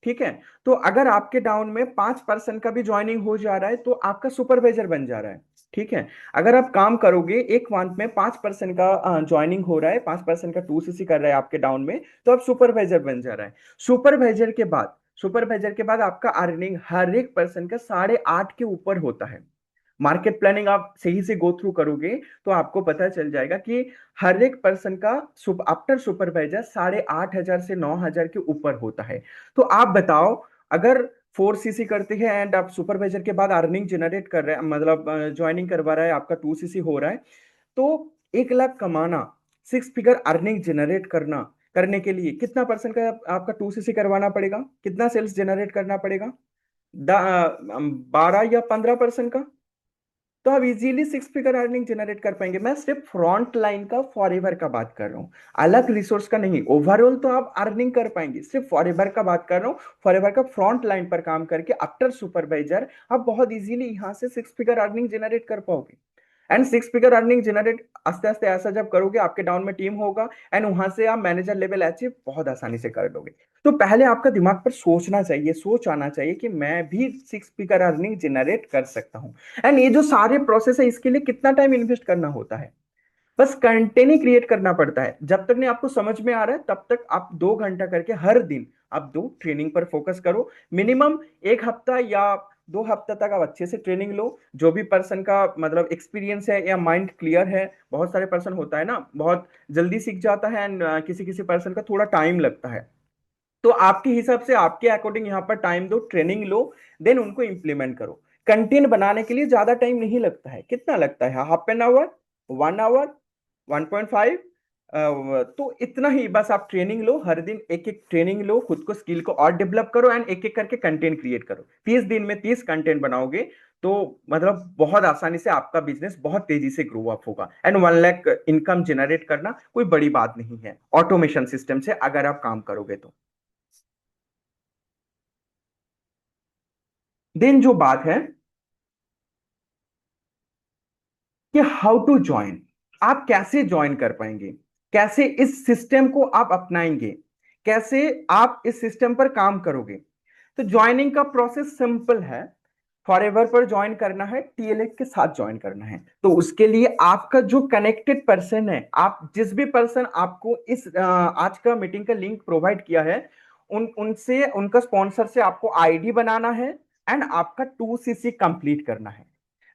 ठीक है, तो अगर आपके डाउन में 5% का भी ज्वाइनिंग हो जा रहा है तो आपका सुपरवाइजर बन जा रहा है। ठीक है, अगर आप काम करोगे एक मंथ में 5% का ज्वाइनिंग हो रहा है, 5% का 2cc कर रहा है आपके डाउन में, तो आप सुपरवाइजर बन जा रहा है। सुपरवाइजर के बाद आपका अर्निंग हर एक पर्सन का 8.5 के ऊपर होता है। मार्केट प्लानिंग आप सही से गो थ्रू करोगे तो आपको पता चल जाएगा कि हर एक पर्सन का आफ्टर सुपरवाइजर 8,500 से 9,000 के ऊपर होता है। तो आप बताओ, अगर 4cc करते हैं एंड आप सुपरवाइजर के बाद अर्निंग जनरेट कर रहे हैं, मतलब ज्वाइनिंग करवा रहा है, आपका 2cc हो रहा है, तो 1 लाख कमाना, 6 फिगर अर्निंग जनरेट करना, करने के लिए कितना पर्सन का आपका 2cc करवाना पड़ेगा, कितना सेल्स जनरेट करना पड़ेगा? 12 या 15% का, तो आप इजीली 6 फिगर अर्निंग जनरेट कर पाएंगे। मैं सिर्फ फ्रंट लाइन का फॉरएवर का बात कर रहा हूँ, अलग रिसोर्स का नहीं। ओवरऑल तो आप अर्निंग कर पाएंगे, सिर्फ फॉरएवर का बात कर रहा हूँ। फॉरएवर का फ्रंट लाइन पर काम करके आफ्टर सुपरवाइजर आप बहुत इजीली यहाँ से 6 फिगर अर्निंग जनरेट कर पाओगे। एंड 6 फिगर अर्निंग जनरेट आस्ते आस्ते ऐसा जब करोगे, आपके डाउन में टीम होगा एंड वहां से आप मैनेजर लेवल अचीव बहुत आसानी से कर लोगे। तो पहले आपका दिमाग पर सोचना चाहिए, सोच आना चाहिए कि मैं भी 6 फिगर अर्निंग जनरेट कर सकता हूँ। एंड ये जो सारे प्रोसेस है, इसके लिए कितना टाइम इन्वेस्ट करना होता है? बस कंटेंट ही क्रिएट करना पड़ता है। जब तक नहीं आपको समझ में आ रहा है तब तक आप 2 घंटा करके हर दिन आप दो, ट्रेनिंग पर फोकस करो। मिनिमम 1 हफ्ता या 2 हफ्ता तक आप अच्छे से ट्रेनिंग लो। जो भी पर्सन का मतलब एक्सपीरियंस है या माइंड क्लियर है, बहुत सारे पर्सन होता है ना बहुत जल्दी सीख जाता है, एंड किसी किसी पर्सन का थोड़ा टाइम लगता है। तो आपके हिसाब से आपके अकॉर्डिंग यहाँ पर टाइम दो, ट्रेनिंग लो, देन उनको इंप्लीमेंट करो। कंटेंट बनाने के लिए ज्यादा टाइम नहीं लगता है। कितना लगता है? Half an hour, 1 hour, 1.5। तो इतना ही बस। आप ट्रेनिंग लो, हर दिन एक एक ट्रेनिंग लो, खुद को स्किल को और डेवलप करो, एंड एक एक करके कंटेंट क्रिएट करो। 30 दिन में 30 कंटेंट बनाओगे तो मतलब बहुत आसानी से आपका बिजनेस बहुत तेजी से ग्रो अप होगा। एंड 1 लाख इनकम जनरेट करना कोई बड़ी बात नहीं है ऑटोमेशन सिस्टम से, अगर आप काम करोगे तो। देन जो बात है कि हाउ टू ज्वाइन, आप कैसे ज्वाइन कर पाएंगे, कैसे इस सिस्टम को आप अपनाएंगे, कैसे आप इस सिस्टम पर काम करोगे। तो ज्वाइनिंग का प्रोसेस सिंपल है। फॉरएवर पर ज्वाइन करना है, टीएलएफ के साथ ज्वाइन करना है। तो उसके लिए आपका जो कनेक्टेड पर्सन है, आप जिस भी पर्सन आपको इस आज का मीटिंग का लिंक प्रोवाइड किया है, उन उनसे उनका स्पॉन्सर से आपको आईडी बनाना है, एंड आपका 2 सीसी कंप्लीट करना है।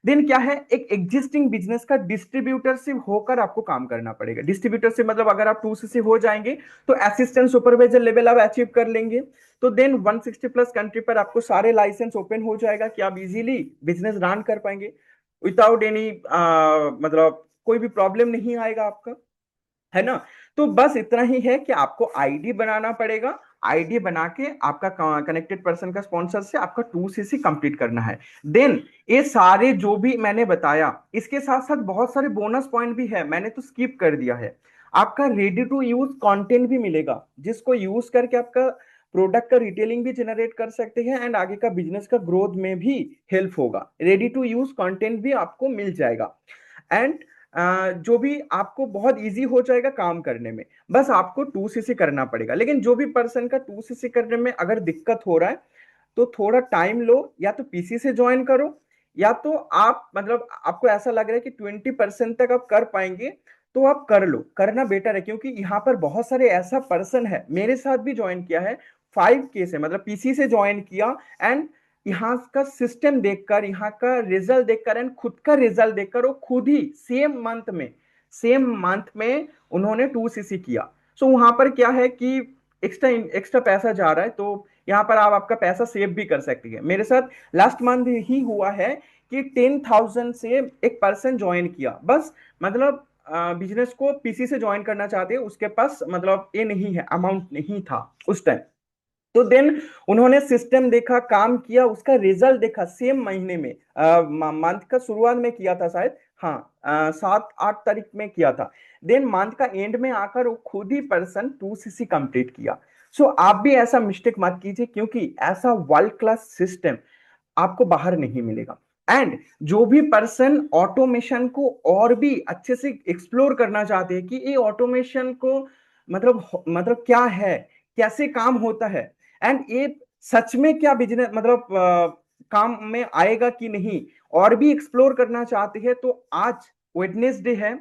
देन क्या है, एक एग्जिस्टिंग बिजनेस का डिस्ट्रीब्यूटर से होकर आपको काम करना पड़ेगा। डिस्ट्रीब्यूटर से मतलब अगर आप 2 सीसी हो जाएंगे तो असिस्टेंट सुपरवाइजर लेवल आप अचीव कर लेंगे। तो देन 160 प्लस कंट्री पर आपको सारे लाइसेंस ओपन हो जाएगा कि आप इजीली बिजनेस रन कर पाएंगे विदाउट एनी मतलब कोई भी प्रॉब्लम नहीं आएगा आपका, है ना। तो बस इतना ही है कि आपको आईडी बनाना पड़ेगा। आईडी बना के आपका कनेक्टेड पर्सन का स्पॉन्सर से आपका 2 सीसी कंप्लीट करना है। देन ये सारे जो भी मैंने बताया, इसके साथ साथ बहुत सारे बोनस पॉइंट भी है, मैंने तो स्किप कर दिया है। आपका रेडी टू यूज कंटेंट भी मिलेगा, जिसको यूज करके आपका प्रोडक्ट का रिटेलिंग भी जनरेट कर सकते हैं, एंड आगे का बिजनेस का ग्रोथ में भी हेल्प होगा। रेडी टू यूज कंटेंट भी आपको मिल जाएगा। एंड जो भी आपको बहुत इजी हो जाएगा काम करने में। बस आपको 2 सीसी करना पड़ेगा। लेकिन जो भी पर्सन का 2 सीसी करने में अगर दिक्कत हो रहा है, तो थोड़ा टाइम लो, या तो पीसी से ज्वाइन करो, या तो आप मतलब आपको ऐसा लग रहा है कि 20% तक आप कर पाएंगे, तो आप कर लो, करना बेटर है। क्योंकि यहाँ पर बहुत सारे ऐसा पर्सन है, मेरे साथ भी ज्वाइन किया है, 5K से मतलब पीसी से ज्वाइन किया, एंड यहाँ का सिस्टम देखकर, यहाँ का रिजल्ट देखकर, एंड खुद का रिजल्ट देखकर वो खुद ही सेम मंथ में उन्होंने 2 सीसी किया। सो वहां पर क्या है कि एक्स्ट्रा एक्स्ट्रा पैसा जा रहा है, तो यहाँ पर आप आपका पैसा सेव भी कर सकती है। मेरे साथ लास्ट मंथ ही हुआ है कि 10,000 से एक पर्सन ज्वाइन किया। बस मतलब बिजनेस को पीसी से ज्वाइन करना चाहते हैं, उसके पास मतलब ये नहीं है, अमाउंट नहीं था उस टाइम। तो देन उन्होंने सिस्टम देखा, काम किया, उसका रिजल्ट देखा सेम महीने में। मंथ का शुरुआत में किया था शायद, हाँ 7-8 तारीख में किया था। देन मंथ का एंड में आकर वो खुद ही पर्सन 2 सीसी कंप्लीट किया। सो आप भी ऐसा मिस्टेक मत कीजिए, क्योंकि ऐसा वर्ल्ड क्लास सिस्टम आपको बाहर नहीं मिलेगा। एंड जो भी पर्सन ऑटोमेशन को और भी अच्छे से एक्सप्लोर करना चाहते हैं कि ये ऑटोमेशन को मतलब क्या है, कैसे काम होता है, एंड ये सच में क्या बिजनेस मतलब काम में आएगा कि नहीं, और भी एक्सप्लोर करना चाहते हैं, तो आज वेडनेसडे है,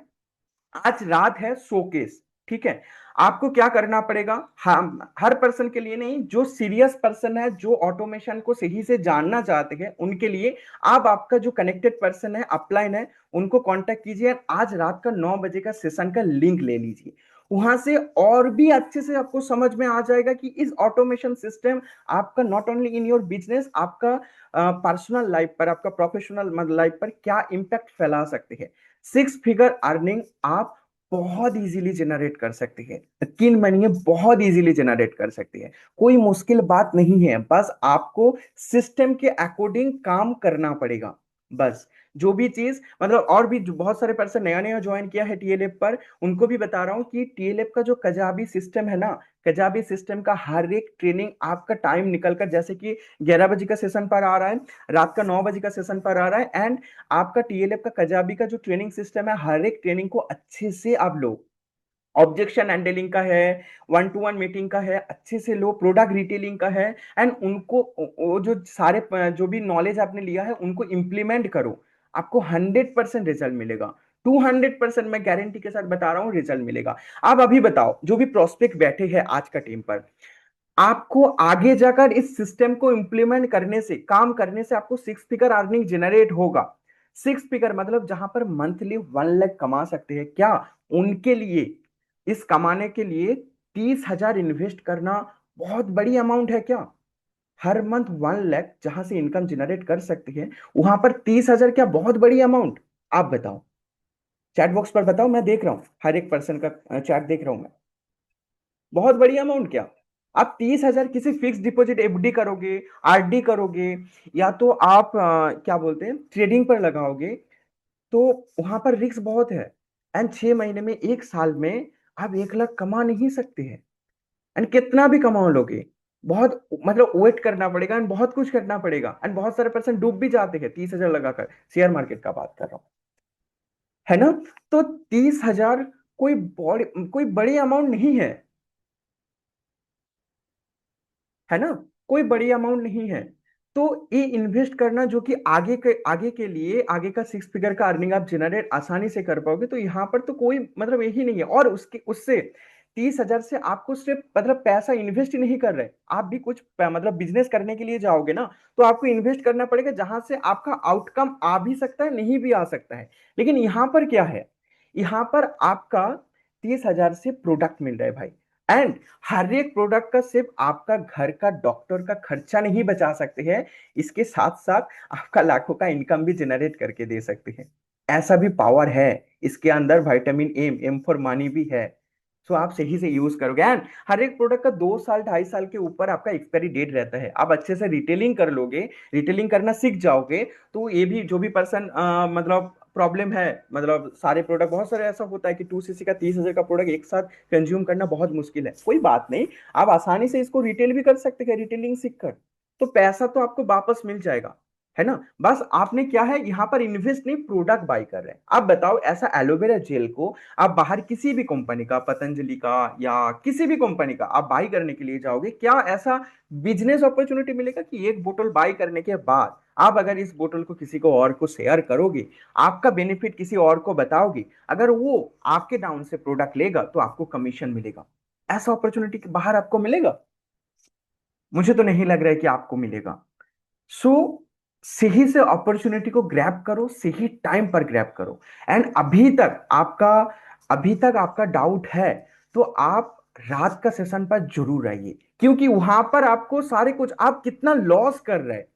आज रात है शोकेस, ठीक है। आपको क्या करना पड़ेगा, हम हर पर्सन के लिए नहीं, जो सीरियस पर्सन है, जो ऑटोमेशन को सही से जानना चाहते हैं, उनके लिए आप आपका जो कनेक्टेड पर्सन है, अपलाइन है, उनको कांटेक्ट कीजिए। आज रात का 9 बजे का सेशन का लिंक ले लीजिए। वहां से और भी अच्छे से आपको समझ में आ जाएगा कि इस ऑटोमेशन सिस्टम आपका not only in your business, आपका पर्सनल लाइफ पर, आपका प्रोफेशनल लाइफ पर क्या इंपैक्ट फैला सकते हैं। 6 फिगर अर्निंग आप बहुत इजीली जनरेट कर सकते हैं, यकीन मानिए बहुत इजीली जनरेट कर सकते हैं। कोई मुश्किल बात नहीं है, बस आपको सिस्टम के अकॉर्डिंग काम करना पड़ेगा। बस जो भी चीज मतलब, और भी जो बहुत सारे पर्सन नया नया ज्वाइन किया है टीएलएफ पर, उनको भी बता रहा हूँ कि टीएलएफ का जो कजाबी सिस्टम है ना, कजाबी सिस्टम का हर एक ट्रेनिंग आपका टाइम निकलकर, जैसे कि 11 बजे का सेशन पर आ रहा है, रात का 9 बजे का सेशन पर आ रहा है, एंड आपका टीएलएफ का कजाबी का जो ट्रेनिंग सिस्टम है, हर एक ट्रेनिंग को अच्छे से आप लो। ऑब्जेक्शन हैंडलिंग का है, 1-to-1 मीटिंग का है, अच्छे से लो, प्रोडक्ट रिटेलिंग का है, एंड उनको वो जो सारे जो भी नॉलेज आपने लिया है उनको इंप्लीमेंट करो। आपको 100% रिजल्ट मिलेगा। 200% मैं गारंटी के साथ बता रहा हूँ रिजल्ट मिलेगा। आप अभी बताओ, जो भी प्रोस्पेक्ट बैठे हैं आज का टीम पर, आपको आगे जाकर इस सिस्टम को इंप्लीमेंट करने से, काम करने से आपको सिक्स फिगर अर्निंग जनरेट होगा। सिक्स फिगर मतलब जहां पर मंथली 1 लाख कमा सकते हैं क्या, उनके लिए, इस कमाने के लिए 30,000 इन्वेस्ट करना बहुत बड़ी अमाउंट है क्या? हर मंथ 1 लाख जहां से इनकम जनरेट कर सकते हैं, वहां पर 30,000 क्या बहुत बड़ी अमाउंट? आप बताओ, चैट बॉक्स पर बताओ, मैं देख रहा हूं हर एक पर्सन का चैट देख रहा हूं मैं। बहुत बड़ी अमाउंट क्या? आप 30,000 किसी फिक्स डिपॉजिट एफडी करोगे, आरडी करोगे, या तो आप क्या बोलते हैं ट्रेडिंग पर लगाओगे, तो वहां पर रिस्क बहुत है। एंड 6 महीने में, 1 साल में आप 1 लाख कमा नहीं सकते हैं। एंड कितना भी कमा लोगे, बहुत मतलब वेट करना पड़ेगा, एंड बहुत कुछ करना पड़ेगा, एंड बहुत सारे पर्सन डूब भी जाते हैं 30,000 लगाकर, शेयर मार्केट का बात कर रहा हूं, है ना? तो 30,000 कोई बड़ी अमाउंट नहीं है, है ना? कोई बड़ी अमाउंट नहीं है। तो ये इन्वेस्ट करना जो कि आगे के लिए, आगे का सिक्स फिगर का अर्निंग आप जनरेट आसानी से कर पाओगे, तो यहाँ पर तो कोई मतलब यही नहीं है। और उसके उससे 30,000 से आपको सिर्फ मतलब पैसा इन्वेस्ट ही नहीं कर रहे, आप भी कुछ मतलब बिजनेस करने के लिए जाओगे ना, तो आपको इन्वेस्ट करना पड़ेगा, जहां से आपका आउटकम आ भी सकता है, नहीं भी आ सकता है। लेकिन यहाँ पर क्या है, यहाँ पर आपका 30,000 से प्रोडक्ट मिल रहा है भाई। एंड हर एक प्रोडक्ट का सिर्फ आपका घर का डॉक्टर का खर्चा नहीं बचा सकते हैं, इसके साथ साथ आपका लाखों का इनकम भी जनरेट करके दे सकते हैं। ऐसा भी पावर है इसके अंदर, vitamin M, M for money भी है। सो आप सही से यूज करोगे। एंड हर एक प्रोडक्ट का 2 साल 2.5 साल के ऊपर आपका एक्सपायरी डेट रहता है। आप अच्छे से रिटेलिंग कर लोगे, रिटेलिंग करना सीख जाओगे, तो ये भी जो भी पर्सन मतलब प्रॉब्लम है, मतलब सारे प्रोडक्ट, बहुत सारे ऐसा होता है कि 2 सीसी का 30,000 का प्रोडक्ट एक साथ कंज्यूम करना बहुत मुश्किल है, कोई बात नहीं, आप आसानी से इसको रिटेल भी कर सकते हैं रिटेलिंग सीखकर। तो पैसा तो आपको वापस मिल जाएगा, है ना? बस आपने क्या है, यहाँ पर इन्वेस्ट नहीं, प्रोडक्ट बाय कर रहे हैं। आप बताओ, ऐसा एलोवेरा जेल को आप बाहर किसी भी कंपनी का, पतंजलि का या किसी भी कंपनी का आप बाय करने के लिए जाओगे, क्या ऐसा बिजनेस अपॉर्चुनिटी मिलेगा कि एक बोतल बाय करने के बाद आप अगर इस बोतल को किसी को और को शेयर करोगे, आपका बेनिफिट किसी और को बताओगे, अगर वो आपके डाउन से प्रोडक्ट लेगा तो आपको कमीशन मिलेगा? ऐसा अपॉर्चुनिटी बाहर आपको मिलेगा? मुझे तो नहीं लग रहा है कि आपको मिलेगा। सो सही से अपॉर्चुनिटी को ग्रैब करो, सही टाइम पर ग्रैब करो। एंड अभी तक आपका डाउट है, तो आप रात का सेशन पर जरूर आइए, क्योंकि वहां पर आपको सारे कुछ, आप कितना लॉस कर रहे हैं,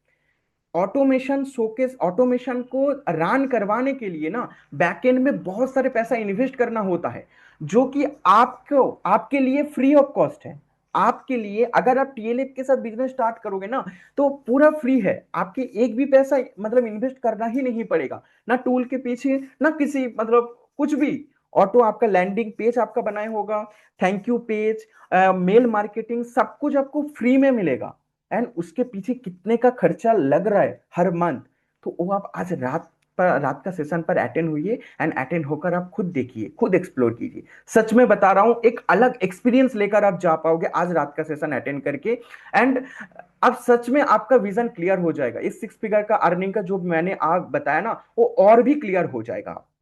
ऑटोमेशन शोकेस, ऑटोमेशन को रन करवाने के लिए ना बैकएंड में बहुत सारे पैसा इन्वेस्ट करना होता है, जो कि आपको, आपके लिए फ्री ऑफ कॉस्ट है। आपके लिए अगर आप टीएलएफ के साथ बिजनेस स्टार्ट करोगे ना, तो पूरा फ्री है, आपके एक भी पैसा मतलब इन्वेस्ट करना ही नहीं पड़ेगा, ना टूल के पीछे, ना किसी मतलब कुछ भी। ऑटो आपका लैंडिंग पेज आपका बनाया होगा, thank you page, mail marketing, सब कुछ आपको फ्री में मिलेगा। एंड उसके पीछे कितने का खर्चा लग रहा है हर मंथ, तो वो आप आज रात का सेशन पर अटेंड हुई, एंड अटेंड होकर आप खुद देखिए, खुद एक्सप्लोर कीजिए। सच में बता रहा हूं, एक अलग एक्सपीरियंस लेकर आप जा पाओगे आज रात का सेशन अटेंड करके। एंड अब सच में आपका विजन क्लियर हो जाएगा, इस सिक्स फिगर का अर्निंग का जो मैंने आप बताया ना, वो और भी क्लियर हो जाएगा।